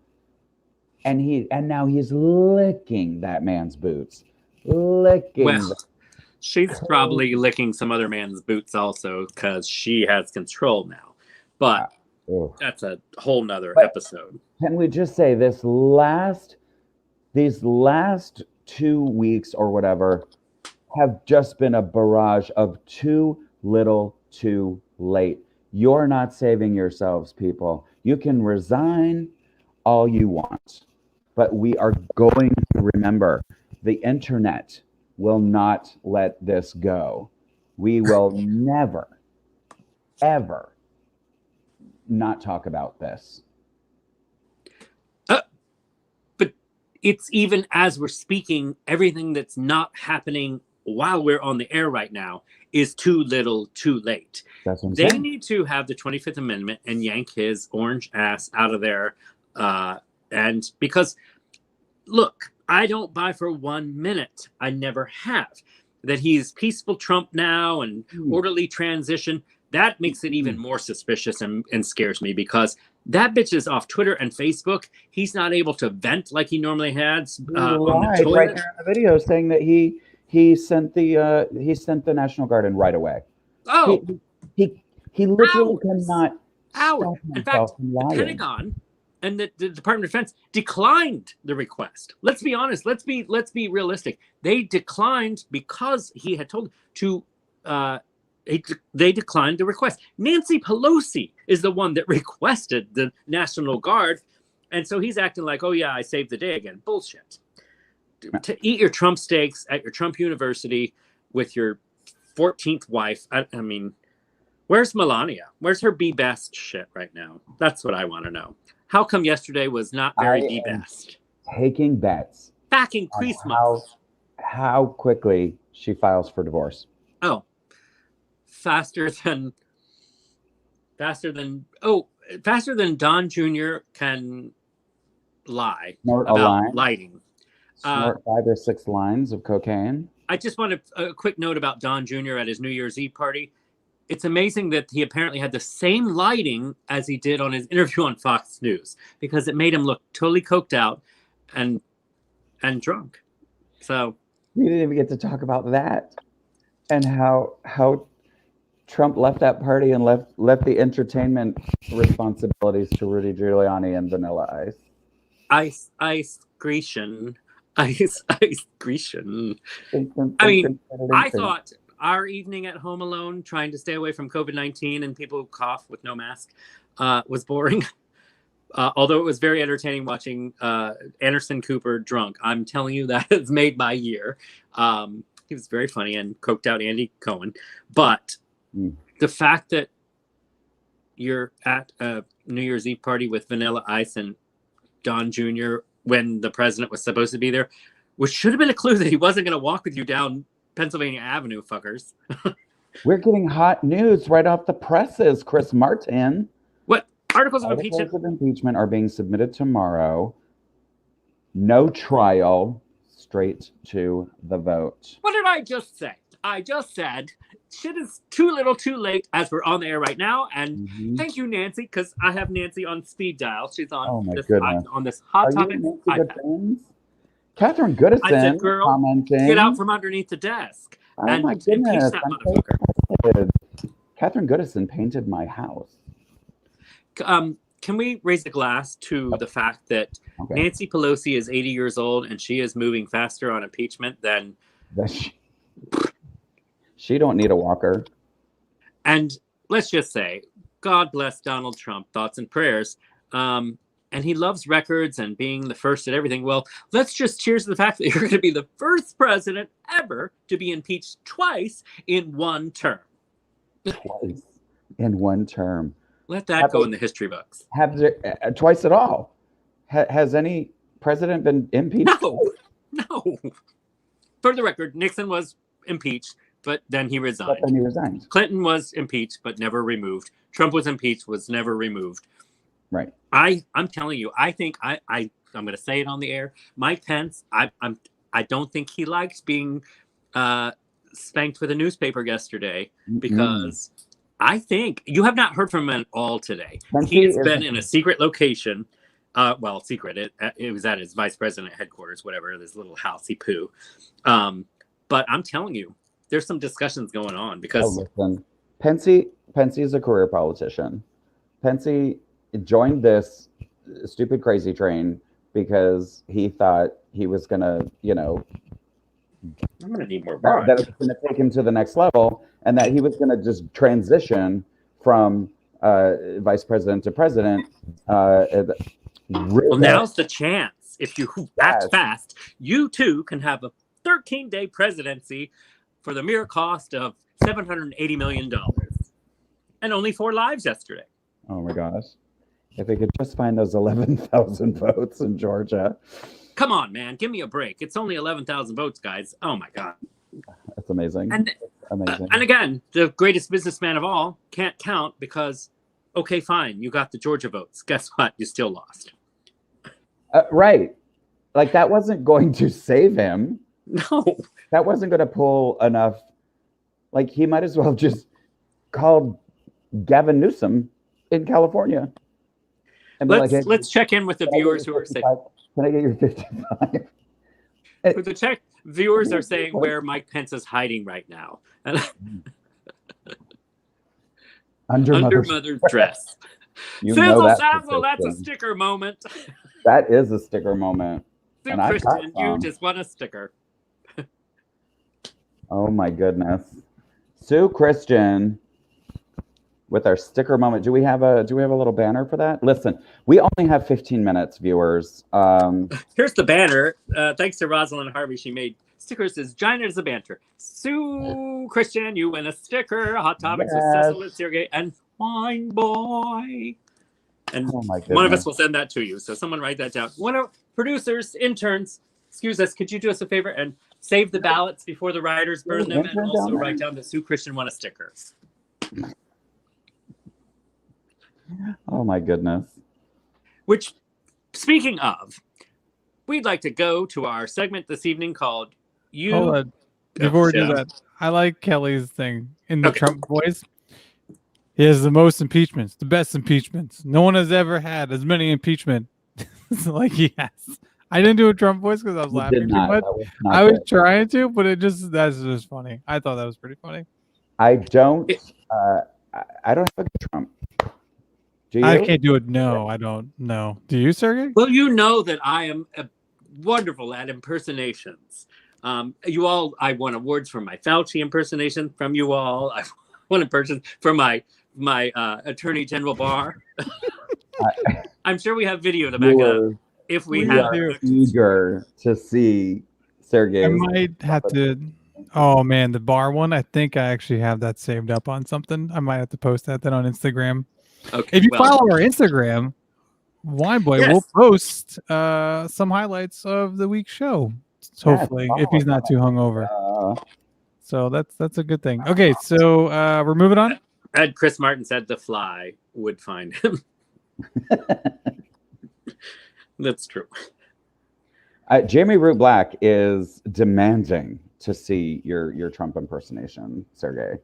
And now he's licking that man's boots. Well, she's probably licking some other man's boots also because she has control now. But that's a whole nother episode. Can we just say these last 2 weeks or whatever have just been a barrage of too little, too late. You're not saving yourselves, people. You can resign all you want, but we are going to remember the internet will not let this go. We will never, ever not talk about this. But it's even as we're speaking, everything that's not happening while we're on the air right now is too little, too late. That's what I'm They saying. need to have the 25th Amendment and yank his orange ass out of there. And because, look, I don't buy for 1 minute, I never have, that he's peaceful Trump now and orderly transition. That makes it even more suspicious and scares me because that bitch is off Twitter and Facebook. He's not able to vent like he normally has on the toilet. Right there in the video saying that he sent the National Guard in right away. Oh, he literally cannot hours. stop In himself fact, from the lying. Pentagon and the Department of Defense declined the request. Let's be honest. Let's be realistic. They declined because he had told to. They declined the request. Nancy Pelosi is the one that requested the National Guard, and so he's acting like, "Oh yeah, I saved the day again." Bullshit. To eat your Trump steaks at your Trump University with your 14th wife. I mean, where's Melania? Where's her be best shit right now? That's what I want to know. How come yesterday was not very be best? Taking bets Back in on Christmas. how quickly she files for divorce. Oh, faster than Don Jr. can lie Snort a about line. lighting. Snort 5 or 6 lines of cocaine. I just want a quick note about Don Jr. at his New Year's Eve party. It's amazing that he apparently had the same lighting as he did on his interview on Fox News because it made him look totally coked out and drunk. So We didn't even get to talk about that and how Trump left that party and left the entertainment responsibilities to Rudy Giuliani and Vanilla Ice. Ice Grecian. I mean, I thought our evening at home alone, trying to stay away from COVID-19 and people who cough with no mask, was boring. Although it was very entertaining watching Anderson Cooper drunk. I'm telling you, that has made my year. He was very funny and coked out Andy Cohen. But the fact that you're at a New Year's Eve party with Vanilla Ice and Don Jr. when the president was supposed to be there, which should have been a clue that he wasn't going to walk with you down Pennsylvania Avenue, fuckers. We're getting hot news right off the presses, Chris Martin. What? Articles of Articles of impeachment are being submitted tomorrow. No trial, straight to the vote. What did I just say? I just said shit is too little too late as we're on the air right now. And thank you, Nancy, because I have Nancy on speed dial. She's on this hot topic. Catherine Goodison I said, girl, commenting. get out from underneath the desk. Oh and my goodness. impeach that motherfucker. Catherine Goodison painted my house. Can we raise a glass to the fact that Nancy Pelosi is 80 years old and she is moving faster on impeachment than she don't need a walker. And let's just say, God bless Donald Trump, thoughts and prayers. And he loves records and being the first at everything. Well, let's just cheers to the fact that you're going to be the first president ever to be impeached twice in one term. Twice in one term. Let that go in the history books. Have twice at all. Has any president been impeached? No. For the record, Nixon was impeached, but then he resigned. But then he resigned. Clinton was impeached, but never removed. Trump was impeached, was never removed. Right. I'm telling you, I think I'm going to say it on the air. Mike Pence, I don't think he likes being spanked with a newspaper yesterday, because I think you have not heard from him at all today. He's been in a secret location. Well, secret. It was at his vice president headquarters, whatever, this little housey poo. But I'm telling you, there's some discussions going on because listen, Pence is a career politician. Pence joined this stupid crazy train because he thought he was gonna, I'm gonna need more bar. That it was gonna take him to the next level, and that he was gonna just transition from vice president to president. Well, now's the chance. If you act fast, you too can have a 13-day presidency for the mere cost of $780 million. And only 4 lives yesterday. Oh my gosh. If we could just find those 11,000 votes in Georgia. Come on, man. Give me a break. It's only 11,000 votes, guys. Oh my God. That's amazing. Amazing. And again, the greatest businessman of all can't count because, okay, fine. You got the Georgia votes. Guess what? You still lost. Right. Like, that wasn't going to save him. No. That wasn't going to pull enough. Like, he might as well have just called Gavin Newsom in California. And let's check in with the viewers who are saying, can I get your 55? The viewers are saying where Mike Pence is hiding right now. Under mother's dress. Sizzle Sazzle, that's a sticker moment. That is a sticker moment. Sue Christian, you just want a sticker. Oh my goodness. Sue Christian with our sticker moment. Do we have a little banner for that? Listen, we only have 15 minutes, viewers. Here's the banner. Thanks to Rosalind Harvey, she made stickers as giant as a banter. Sue Christian, you win a sticker. Hot Topics with Cecil and Sureg'ay and Wine Boy. And one of us will send that to you. So someone write that down. One of producers, interns, excuse us, could you do us a favor and save the ballots before the writers burn them, and also write down that Sue Christian won a sticker. Oh my goodness. Which, speaking of, we'd like to go to our segment this evening called You. Hold on. Before we do that, I like Kelly's thing in the Trump voice. He has the most impeachments, the best impeachments. No one has ever had as many impeachment like he has. I didn't do a Trump voice because I was laughing too much. I was trying to, but that's just funny. I thought that was pretty funny. I don't have a Trump. Do you? I can't do it. No, I don't. No. Do you, Sergey? Well, you know that I am wonderful at impersonations. You all, I won awards for my Fauci impersonation from you all. I won impersonation for my Attorney General Barr. I'm sure we have video to back up. If we have eager to see Sergey. I might have to. Oh man, the Barr one. I think I actually have that saved up on something. I might have to post that then on Instagram. Okay. If you follow our Instagram, Wineboy will post some highlights of the week's show. Hopefully, if he's not too hungover. So that's a good thing. Okay, so we're moving on. And Chris Martin said the fly would find him. That's true. Jamie Root Black is demanding to see your Trump impersonation, Sergey.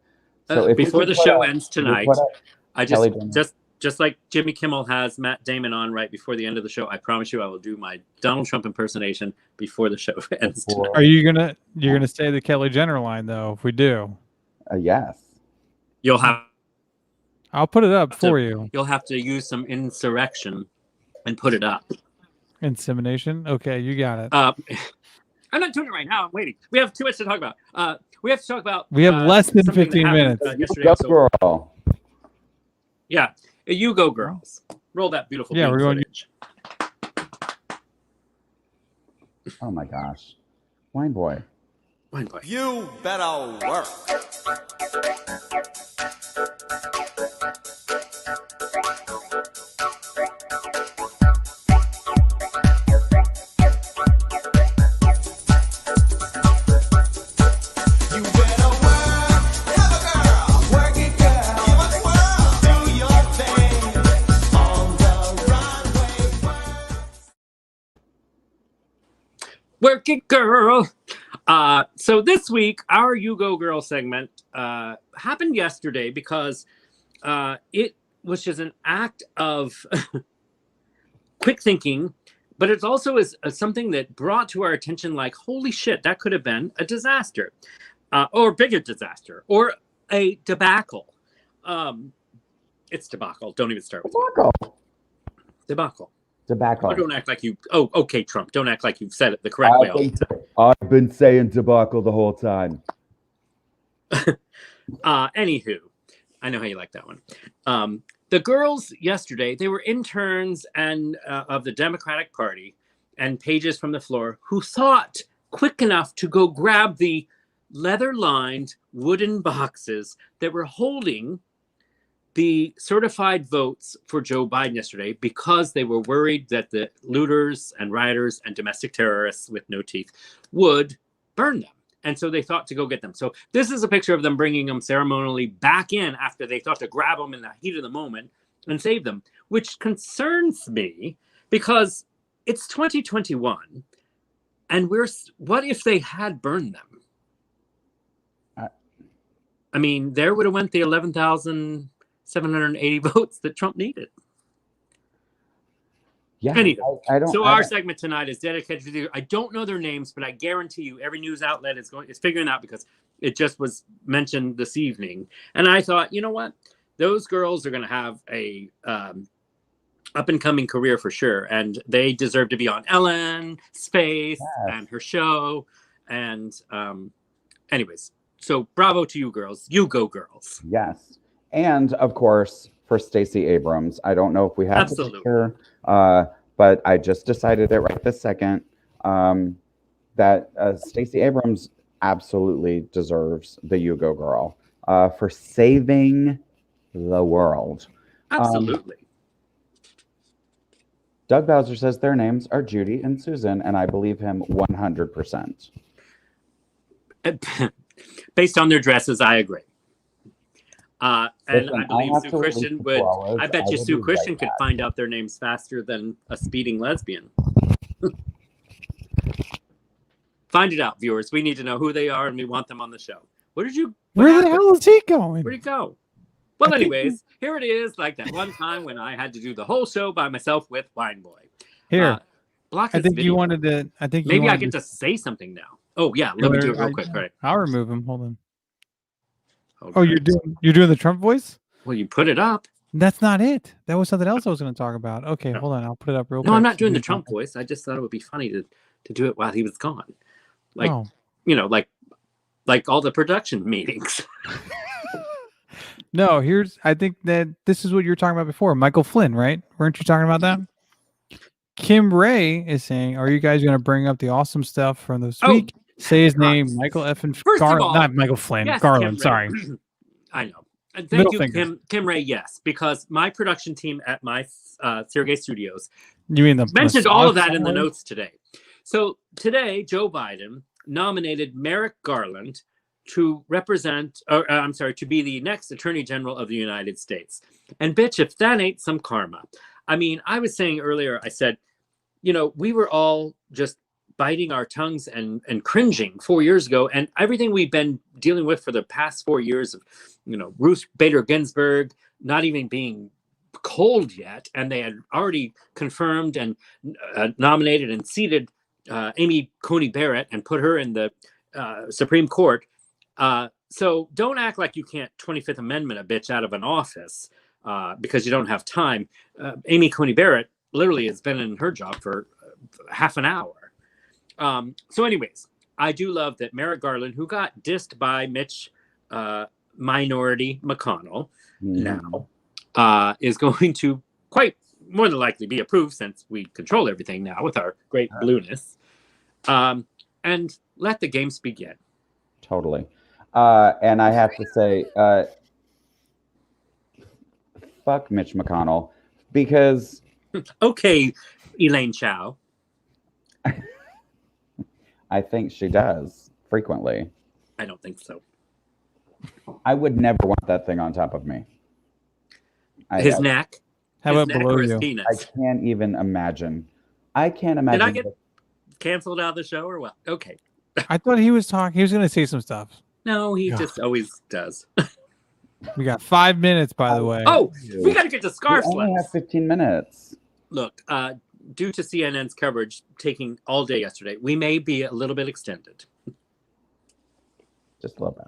So before the show ends tonight, I just like Jimmy Kimmel has Matt Damon on right before the end of the show. I promise you, I will do my Donald Trump impersonation before the show ends tonight. Are you gonna say the Kelly Jenner line though? If we do, yes, I'll put it up for you. You'll have to use some insurrection and put it up. Insemination? Okay, you got it. I'm not doing it right now. I'm waiting. We have too much to talk about. We have to talk about. We have less than 15 minutes. Go girl. Yeah, you go, girls. Roll that beautiful. Yeah, we're going. Footage. Oh my gosh, Wine Boy. Wine Boy. You better work. Work it, girl. So this week, our You Go Girl segment happened yesterday because it was just an act of quick thinking, but it also is something that brought to our attention like, holy shit, that could have been a disaster, or bigger disaster, or a debacle. It's debacle. Don't even start with debacle. Debacle. Oh, don't act like you. Oh, okay, Trump. Don't act like you've said it the correct way all the time. I've been saying debacle the whole time. Anywho, I know how you like that one. The girls yesterday, they were interns and of the Democratic Party and pages from the floor who thought quick enough to go grab the leather-lined wooden boxes that were holding the certified votes for Joe Biden yesterday because they were worried that the looters and rioters and domestic terrorists with no teeth would burn them. And so they thought to go get them. So this is a picture of them bringing them ceremonially back in after they thought to grab them in the heat of the moment and save them, which concerns me because it's 2021 and what if they had burned them? I mean, there would have went the 11,780 votes that Trump needed. Yeah. Anyway, our segment tonight is dedicated to I don't know their names, but I guarantee you every news outlet is figuring out because it just was mentioned this evening. And I thought, you know what? Those girls are going to have a up and coming career for sure. And they deserve to be on Ellen, Space, and her show. And anyways, so bravo to you girls. You go girls. Yes. And of course, for Stacey Abrams, I don't know if we have to picture, but I just decided it right this second that Stacey Abrams absolutely deserves the You Go Girl for saving the world. Absolutely. Doug Bowser says their names are Judy and Susan, and I believe him 100%. Based on their dresses, I agree. And listen, I believe Sue Christian would. I bet you Sue Christian could find out their names faster than a speeding lesbian. Find it out, viewers. We need to know who they are, and we want them on the show. Where the hell is he going? Where'd he go? Well, anyways, here it is. Like that one time when I had to do the whole show by myself with Wine Boy. Here, block I think video. you wanted to. I think maybe I get to say something now. Oh yeah, let me do it real quick. All right, I'll remove him. Hold on. Oh, you're doing the Trump voice? Well, you put it up. That's not it. That was something else I was going to talk about. Okay, hold on. I'll put it up real quick. No, I'm not doing the Trump voice. I just thought it would be funny to do it while he was gone. Like, like all the production meetings. No, I think that this is what you were talking about before. Michael Flynn, right? Weren't you talking about that? Kim Ray is saying, are you guys going to bring up the awesome stuff from this week? Say his name, Michael Effin Garland. Not Michael Flynn, yes, Garland, sorry. I know. Thank you, Kim Ray, yes, because my production team at my Sureg'ay Studios mentioned all of that in the notes today. So today, Joe Biden nominated Merrick Garland to to be the next Attorney General of the United States. And bitch, if that ain't some karma. I mean, I was saying earlier, I said, we were all just biting our tongues and cringing 4 years ago. And everything we've been dealing with for the past 4 years of, Ruth Bader Ginsburg not even being cold yet. And they had already confirmed and nominated and seated Amy Coney Barrett and put her in the Supreme Court. So don't act like you can't 25th Amendment a bitch out of an office because you don't have time. Amy Coney Barrett literally has been in her job for half an hour. So anyways, I do love that Merrick Garland, who got dissed by Mitch Minority McConnell now, is going to quite more than likely be approved since we control everything now with our great blueness. And let the games begin. Totally. And I have to say, fuck Mitch McConnell, because... Okay, Elaine Chao. I think she does frequently. I don't think so. I would never want that thing on top of me. His neck. How about below you? I can't even imagine. I can't imagine. Did I get canceled out of the show or what? Okay. I thought he was talking. He was going to say some stuff. No, he Yeah. just always does. We got 5 minutes, by the way. Oh, we got to get to scarf We only have slips. 15 minutes. Look, due to CNN's coverage taking all day yesterday, we may be a little bit extended. Just a little bit.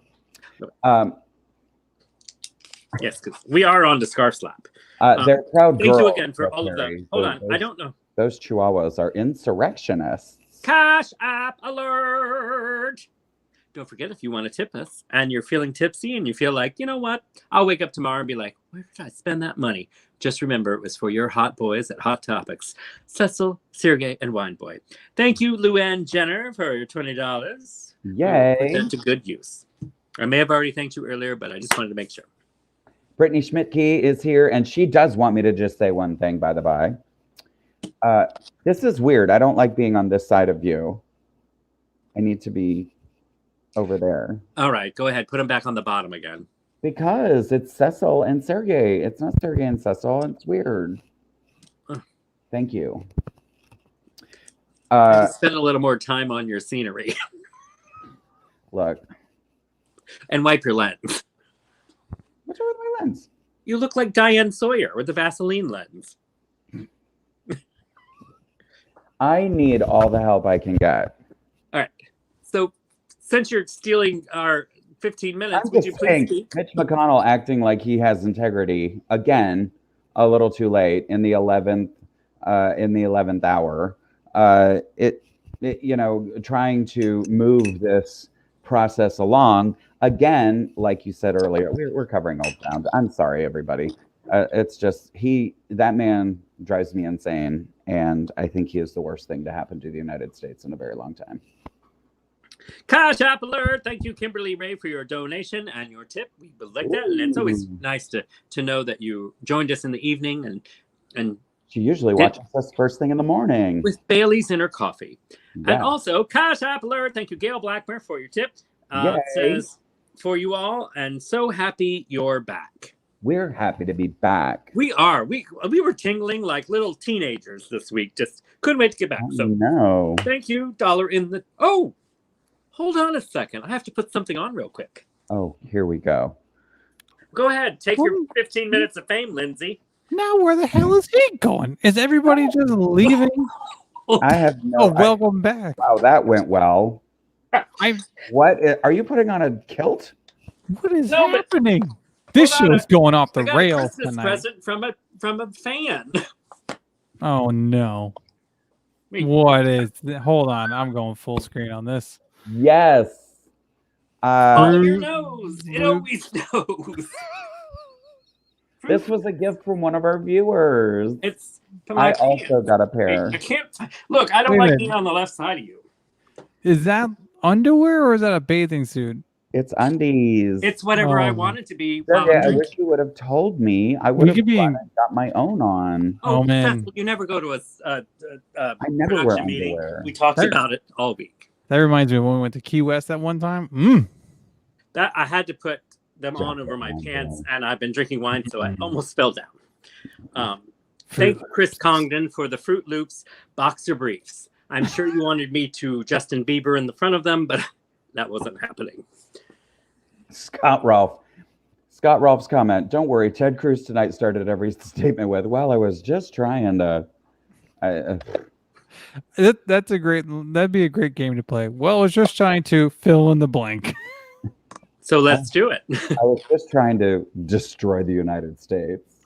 Yes, because we are on to scarf slap. They're proud Thank you girls, again for all of them. Terry. Hold on, I don't know. Those chihuahuas are insurrectionists. Cash app alert! Don't forget, if you want to tip us and you're feeling tipsy and you feel like, you know what, I'll wake up tomorrow and be like, where did I spend that money? Just remember, it was for your hot boys at Hot Topics. Cecil, Sureg'ay, and Wine Boy. Thank you, Luann Jenner, for your $20. Yay. Put them to good use. I may have already thanked you earlier, but I just wanted to make sure. Brittany Schmidtke is here, and she does want me to just say one thing, by the by. This is weird. I don't like being on this side of you. I need to be over there. All right, go ahead. Put them back on the bottom again. Because it's Cecil and Sureg'ay. It's not Sureg'ay and Cecil. It's weird. Thank you. Spend a little more time on your scenery. Look. And wipe your lens. What's wrong with my lens? You look like Diane Sawyer with the Vaseline lens. I need all the help I can get. All right. So since you're stealing our 15 minutes, I'm would just you please saying, speak? Mitch McConnell acting like he has integrity again, a little too late in the 11th hour. Trying to move this process along again, like you said earlier. We're covering old ground. I'm sorry, everybody. It's just that man drives me insane, and I think he is the worst thing to happen to the United States in a very long time. Cash App Alert. Thank you, Kimberly Ray, for your donation and your tip. We would like that. And it's always nice to know that you joined us in the evening and she usually watches us first thing in the morning. With Bailey's in her coffee. Yeah. And also, Cash App Alert. Thank you, Gail Blackmer, for your tip. It says, for you all, and so happy you're back. We're happy to be back. We are. We were tingling like little teenagers this week. Just couldn't wait to get back. So no. Thank you. Dollar in the... Oh! Hold on a second. I have to put something on real quick. Oh, here we go. Go ahead. Take your 15 minutes of fame, Lindsay. Now where the hell is he going? Is everybody just leaving? I have no... welcome back. Wow, that went well. What? Are you putting on a kilt? What is happening? This show's going off the rails tonight. A present from a fan. Oh no! What is? Hold on, I'm going full screen on this. Yes. On your nose. It always knows. This was a gift from one of our viewers. It's. I also got a pair. I can't look. I don't like being on the left side of you. Is that underwear or is that a bathing suit? It's undies. It's whatever I want it to be. I wish you would have told me. I would have got my own on. Oh man, you never go to a I never wear meeting. underwear. We talked about it all week. That reminds me of when we went to Key West that one time. That I had to put them on over my pants, and I've been drinking wine, so I almost fell down. Thank Chris Congdon for the Fruit Loops boxer briefs. I'm sure you wanted me to Justin Bieber in the front of them, but that wasn't happening. Scott Rolfe's comment. Don't worry, Ted Cruz tonight started every statement with, "Well, I was just trying to." That'd be a great game to play. Well, I was just trying to fill in the blank. So let's do it. I was just trying to destroy the United States.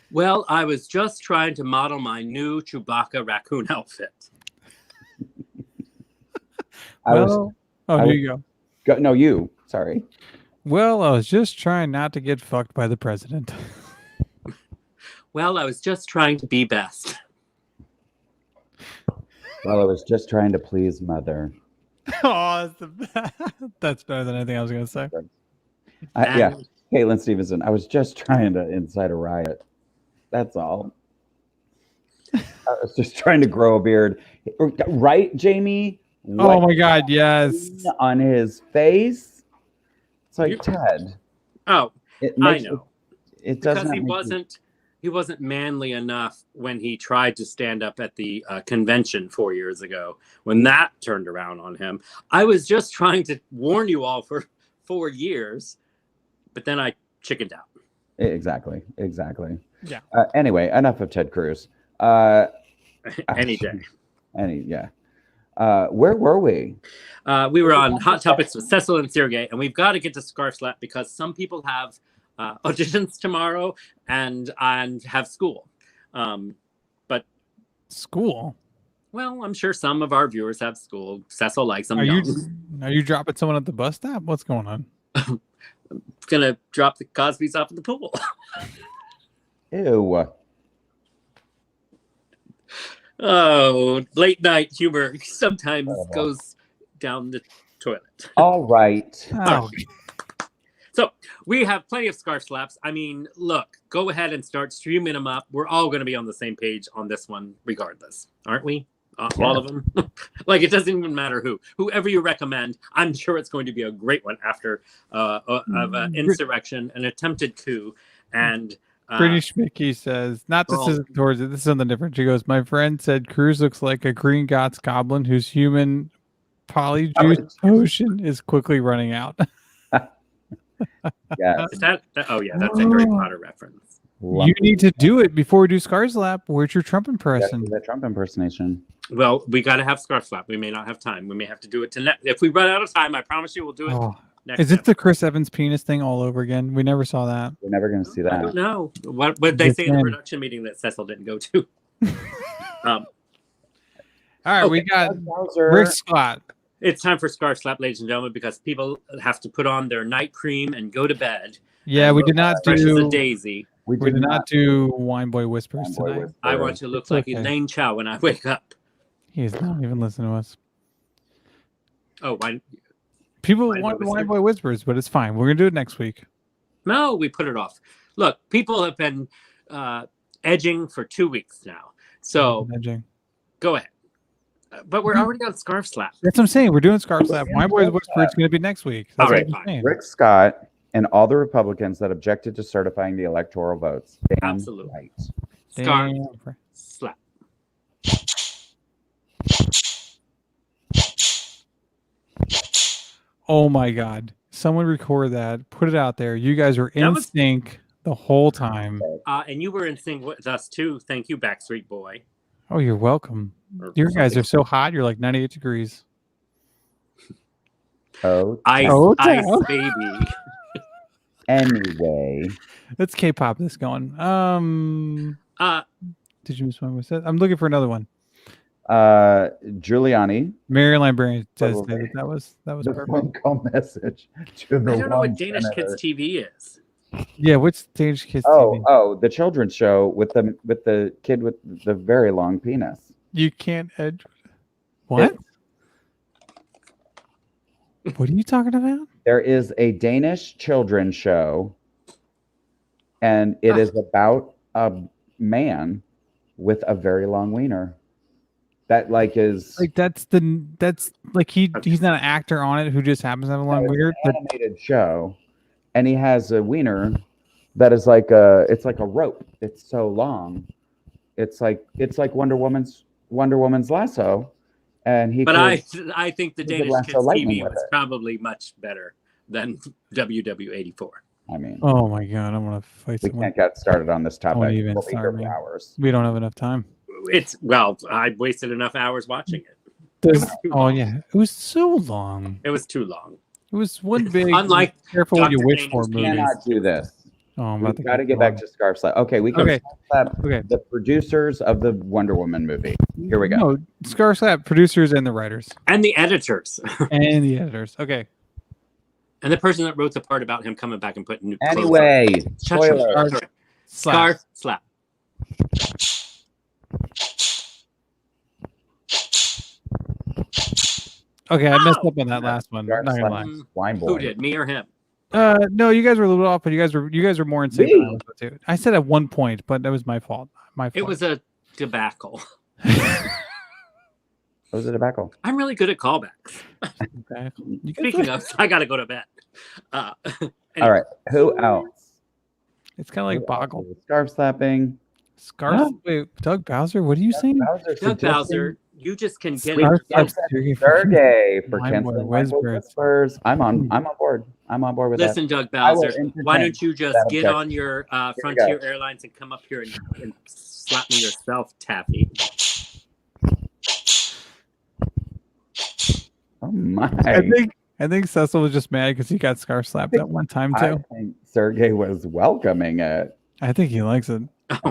Well, I was just trying to model my new Chewbacca raccoon outfit. Here you go. No, you. Sorry. Well, I was just trying not to get fucked by the president. Well, I was just trying to be best. Well, I was just trying to please Mother. Oh, that's better than anything I was going to say. Yeah, Caitlin Stevenson. I was just trying to incite a riot. That's all. I was just trying to grow a beard. Right, Jamie? Oh my God, yes. On his face. It's like Ted. Oh, I know. It doesn't. Because he wasn't manly enough when he tried to stand up at the convention 4 years ago, when that turned around on him. I was just trying to warn you all for 4 years, but then I chickened out. Exactly. Yeah. Anyway, enough of Ted Cruz. Any day. Where were we? We were on Hot Topics with Cecil and Sureg'ay, and we've got to get to Scarf Slap because some people have auditions tomorrow and have school. But School? well, I'm sure some of our viewers have school. Cecil likes them. Are you dropping someone at the bus stop? What's going on? Gonna drop the Cosby's off at the pool. Ew. Oh, late night humor sometimes goes down the toilet. All right. Oh, So we have plenty of scarf slaps. I mean, look, go ahead and start streaming them up. We're all going to be on the same page on this one, regardless, aren't we? All of them. Like, it doesn't even matter whoever you recommend. I'm sure it's going to be a great one after insurrection, an attempted coup, and British Mickey says, not this is towards it. This is something different. She goes, my friend said Cruz looks like a Green Gots goblin whose human polyjuice potion is quickly running out. Yeah. that's a Harry Potter reference. You need to do it before we do Scar Slap. Where's your Trump impression? The Trump impersonation. Well, we got to have scarf slap. We may not have time. We may have to do it to if we run out of time. I promise you, we'll do it. Next Is it the Chris Evans penis thing all over again? We never saw that. We're never going to see I that. don't know. What did they say in the production meeting that Cecil didn't go to? All right, Okay. we got Rick Scott. It's time for scarf slap, ladies and gentlemen, because people have to put on their night cream and go to bed. Yeah, we did not Fresh as a do. daisy. We did not do Wine Boy Whispers tonight. I want to look It's like okay. Elaine Chow when I wake up. He's not even listening to us. Oh, why? People Wine Boy want Wine Whispers? Boy Whispers, but it's fine. We're gonna do it next week. No, we put it off. Look, people have been edging for 2 weeks now. So Edging. go ahead. But we're already on scarf slap. That's what I'm saying. We're doing Scarf Slap. Wine Boy Whisper. It's gonna be next week. That's All right, what I'm fine. saying. Rick Scott and all the Republicans that objected to certifying the electoral votes. Damn Absolutely. right. Scarf Damn. slap. Oh my God! Someone record that. Put it out there. You guys are in was- sync the whole time. And you were in sync with us too. Thank you, Backstreet Boy. Oh, you're welcome. Or You guys something. are so hot. You're like 98 degrees. Oh, Ice, Oh, ice, damn. baby. anyway. Let's K-pop this going. Did you miss one? Was that? I'm looking for another one. Giuliani. Mary Librarian says Probably. that was The perfect. phone call message to the I don't know one what Danish senator. Kids TV is. Yeah, what's Danish Kids TV? Oh, the children's show with the kid with the very long penis. You can't edge. What? What are you talking about? There is a Danish children's show, and it is about a man with a very long wiener. That is Like that's like he's not an actor on it who just happens to have a long weird. But animated show, and he has a wiener that is like it's like a rope. It's so long. It's like Wonder Woman's lasso, and he. But could- I think the he could Danish lasso Kids lightning TV with was it. probably much better than WW84. I mean, oh my God, I want to fight we someone. can't get started on this topic. Don't even We'll be here start for me. hours. We don't have enough time. I wasted enough hours watching it. Does, too oh long. yeah, it was so long. It was too long. It was one big. Unlike careful what you Dr. wish Daniels for Kids. movies. Cannot do this. Oh, I'm about We've got to get back to Scarf Slap. Okay, we can Okay. slap Okay. the producers of the Wonder Woman movie. Here we go. No, Scar Slap producers and the writers And the editors. and the editors. Okay. And the person that wrote the part about him coming back and putting new clothes on. Anyway, Shut spoiler. your mouth. Slap. Scarf slap. Okay, I messed Ow! up on that last one. Scarf Not gonna Slap. lie. Wine boy. Who did? Me or him? No, you guys were a little off, but you guys are more in sync. Me? than I was too. I said at one point, but that was my fault. My fault. It was a debacle. Was it tobacco? I'm really good at callbacks. Okay. You guys Speaking of, I gotta go to bed. All right. Who else? It's kind of like Boggle. Scarf slapping. Scarf. Wait, Doug Bowser. What are you saying? Doug Bowser, you just can get Scarf it. Sergey for Mind canceling Boy Whispers. I'm on board. I'm on board with Listen, that. Doug Bowser, entertain why don't you just that get objection. on your Frontier Airlines and come up here and slap me yourself, Taffy? Oh my! I think Cecil was just mad because he got scarf slapped that one time too. I think Sergey was welcoming it. I think he likes it.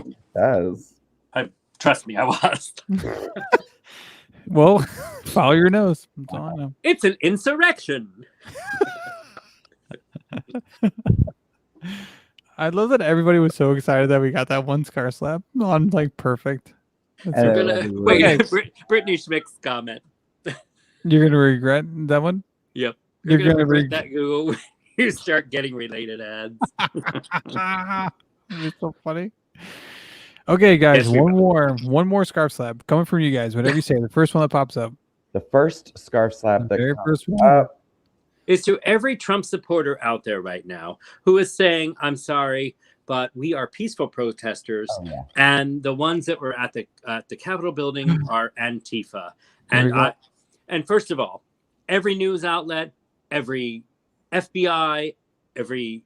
He does. Trust me, I was. Well, follow your nose. That's all I know. It's an insurrection. I love that everybody was so excited that we got that one scarf slap on like perfect. Wait, Brittany Schmick's comment. You're gonna regret that one. Yep. You're gonna regret that Google. You start getting related ads. It's so funny. Okay, guys, Yes, one more scarf slap coming from you guys. Whatever you say, the first one that pops up. The first scarf slap that very comes first one up is to every Trump supporter out there right now who is saying, "I'm sorry, but we are peaceful protesters," and the ones that were at the Capitol building are Antifa. And first of all, every news outlet, every FBI, every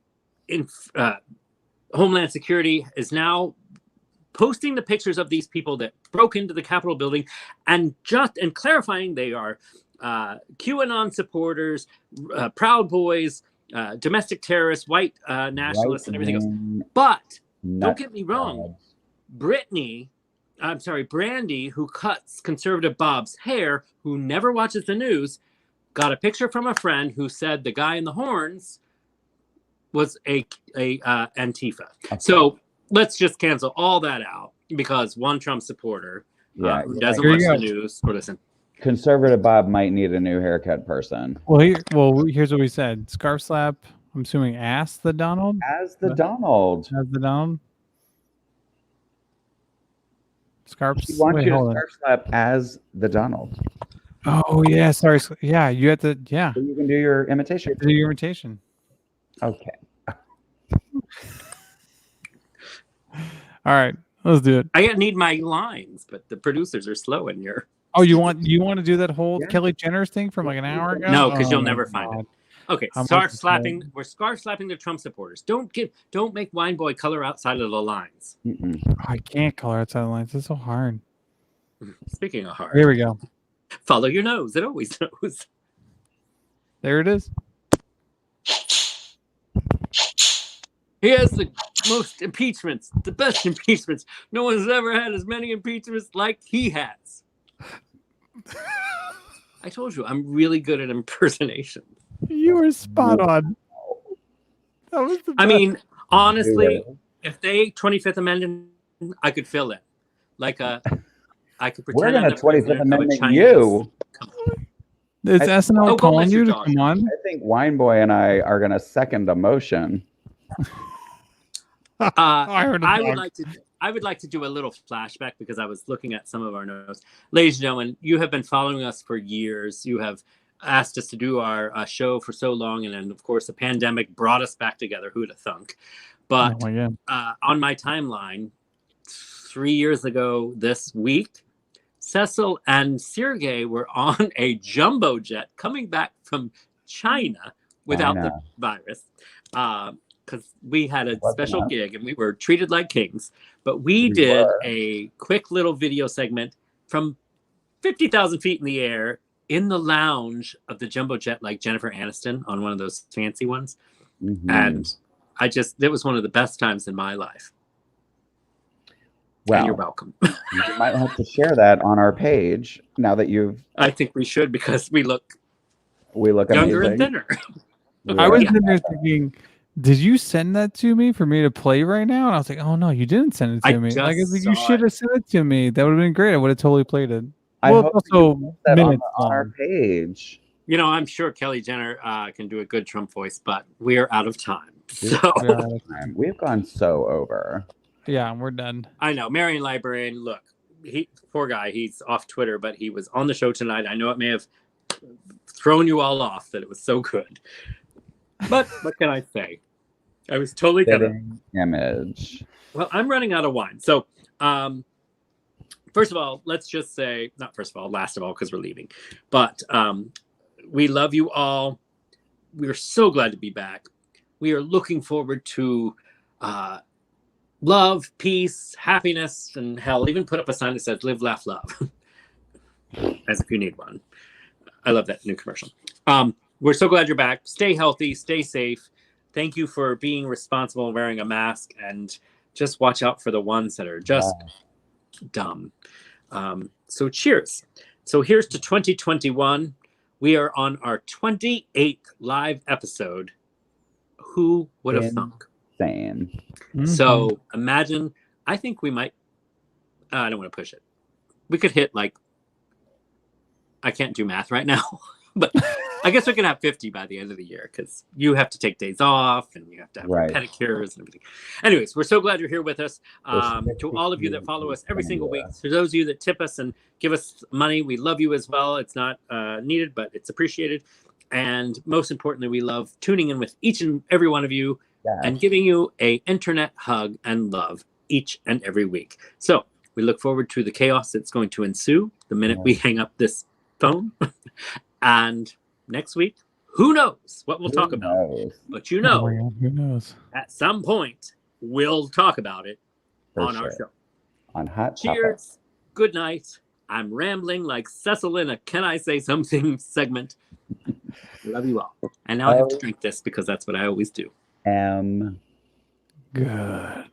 Homeland Security is now posting the pictures of these people that broke into the Capitol building and clarifying they are QAnon supporters, Proud Boys, domestic terrorists, white nationalists, and everything else. But don't get me wrong, Brandy, who cuts conservative Bob's hair, who never watches the news, got a picture from a friend who said the guy in the horns was a Antifa. Okay. So let's just cancel all that out because one Trump supporter who doesn't watch the news or listen. Conservative Bob might need a new haircut person. Well, here's what we said. Scarf slap, I'm assuming As the Donald? As the Donald. Scarf. She wants you to scarf slap as the Donald. Oh, yeah. Sorry. Yeah, you have to. Yeah. So you can do your imitation. Do your imitation. Okay. All right. Let's do it. I need my lines, but the producers are slow in here. Oh, you want to do that whole Kelly Jenner's thing from like an hour ago? No, because you'll never find it. Okay, scarf slapping. We're scarf slapping the Trump supporters. Don't make Wine Boy color outside of the lines. I can't color outside the lines. It's so hard. Speaking of hard, here we go. Follow your nose. It always knows. There it is. He has the most impeachments, the best impeachments. No one's ever had as many impeachments like he has. I told you, I'm really good at impersonation. You were spot on. That was the best. I mean, honestly, if they 25th Amendment, I could fill it. I could pretend. We're gonna 25th Amendment you. Is SNL calling you to come on? I think Wine Boy and I are gonna second a motion. I would like to do a little flashback because I was looking at some of our notes. Ladies and gentlemen, you have been following us for years. You have asked us to do our show for so long, and then of course the pandemic brought us back together. Who'd have thunk? But on my timeline, 3 years ago this week, Cecil and Sureg'ay were on a jumbo jet coming back from China without the virus. Because we had a special gig and we were treated like kings. But we did a quick little video segment from 50,000 feet in the air in the lounge of the jumbo jet, like Jennifer Aniston on one of those fancy ones. Mm-hmm. And it was one of the best times in my life. Well, and you're welcome. You might have to share that on our page now that you've. I think we should because we look amazing. younger and thinner. I was in there thinking, did you send that to me for me to play right now? And I was like, oh no, you didn't send it to me. You should have sent it to me. That would have been great. I would have totally played it. I hope also that on our page. You know, I'm sure Kelly Jenner can do a good Trump voice, but we are out of time. We've gone so over. Yeah, we're done. I know. Marion Librarian, look, poor guy, he's off Twitter, but he was on the show tonight. I know it may have thrown you all off that it was so good. But what can I say? I was totally gonna. Fitting image. Well, I'm running out of wine. So, first of all, let's just say, not first of all, last of all, because we're leaving. But we love you all. We're so glad to be back. We are looking forward to love, peace, happiness, and hell, even put up a sign that says live, laugh, love. As if you need one. I love that new commercial. We're so glad you're back. Stay healthy, stay safe. Thank you for being responsible and wearing a mask, and just watch out for the ones that are just dumb. So cheers. So here's to 2021. We are on our 28th live episode. Who would have thunk? Insane. So imagine, I think we might, I don't want to push it. We could hit like, I can't do math right now, but I guess we can have 50 by the end of the year, because you have to take days off and you have to have pedicures and everything. Anyways, we're so glad you're here with us. To all of you that follow us every single week, to those of you that tip us and give us money, we love you as well. It's not needed, but it's appreciated. And most importantly, we love tuning in with each and every one of you and giving you a internet hug and love each and every week. So we look forward to the chaos that's going to ensue the minute we hang up this phone. And next week, who knows what we'll talk about. But you know, who knows? At some point, we'll talk about it on our show. On Hot Cheers. Topics. Good night. I'm rambling like Cecil in a Can I Say Something segment. Love you all. And now I have to drink this because that's what I always do. Good.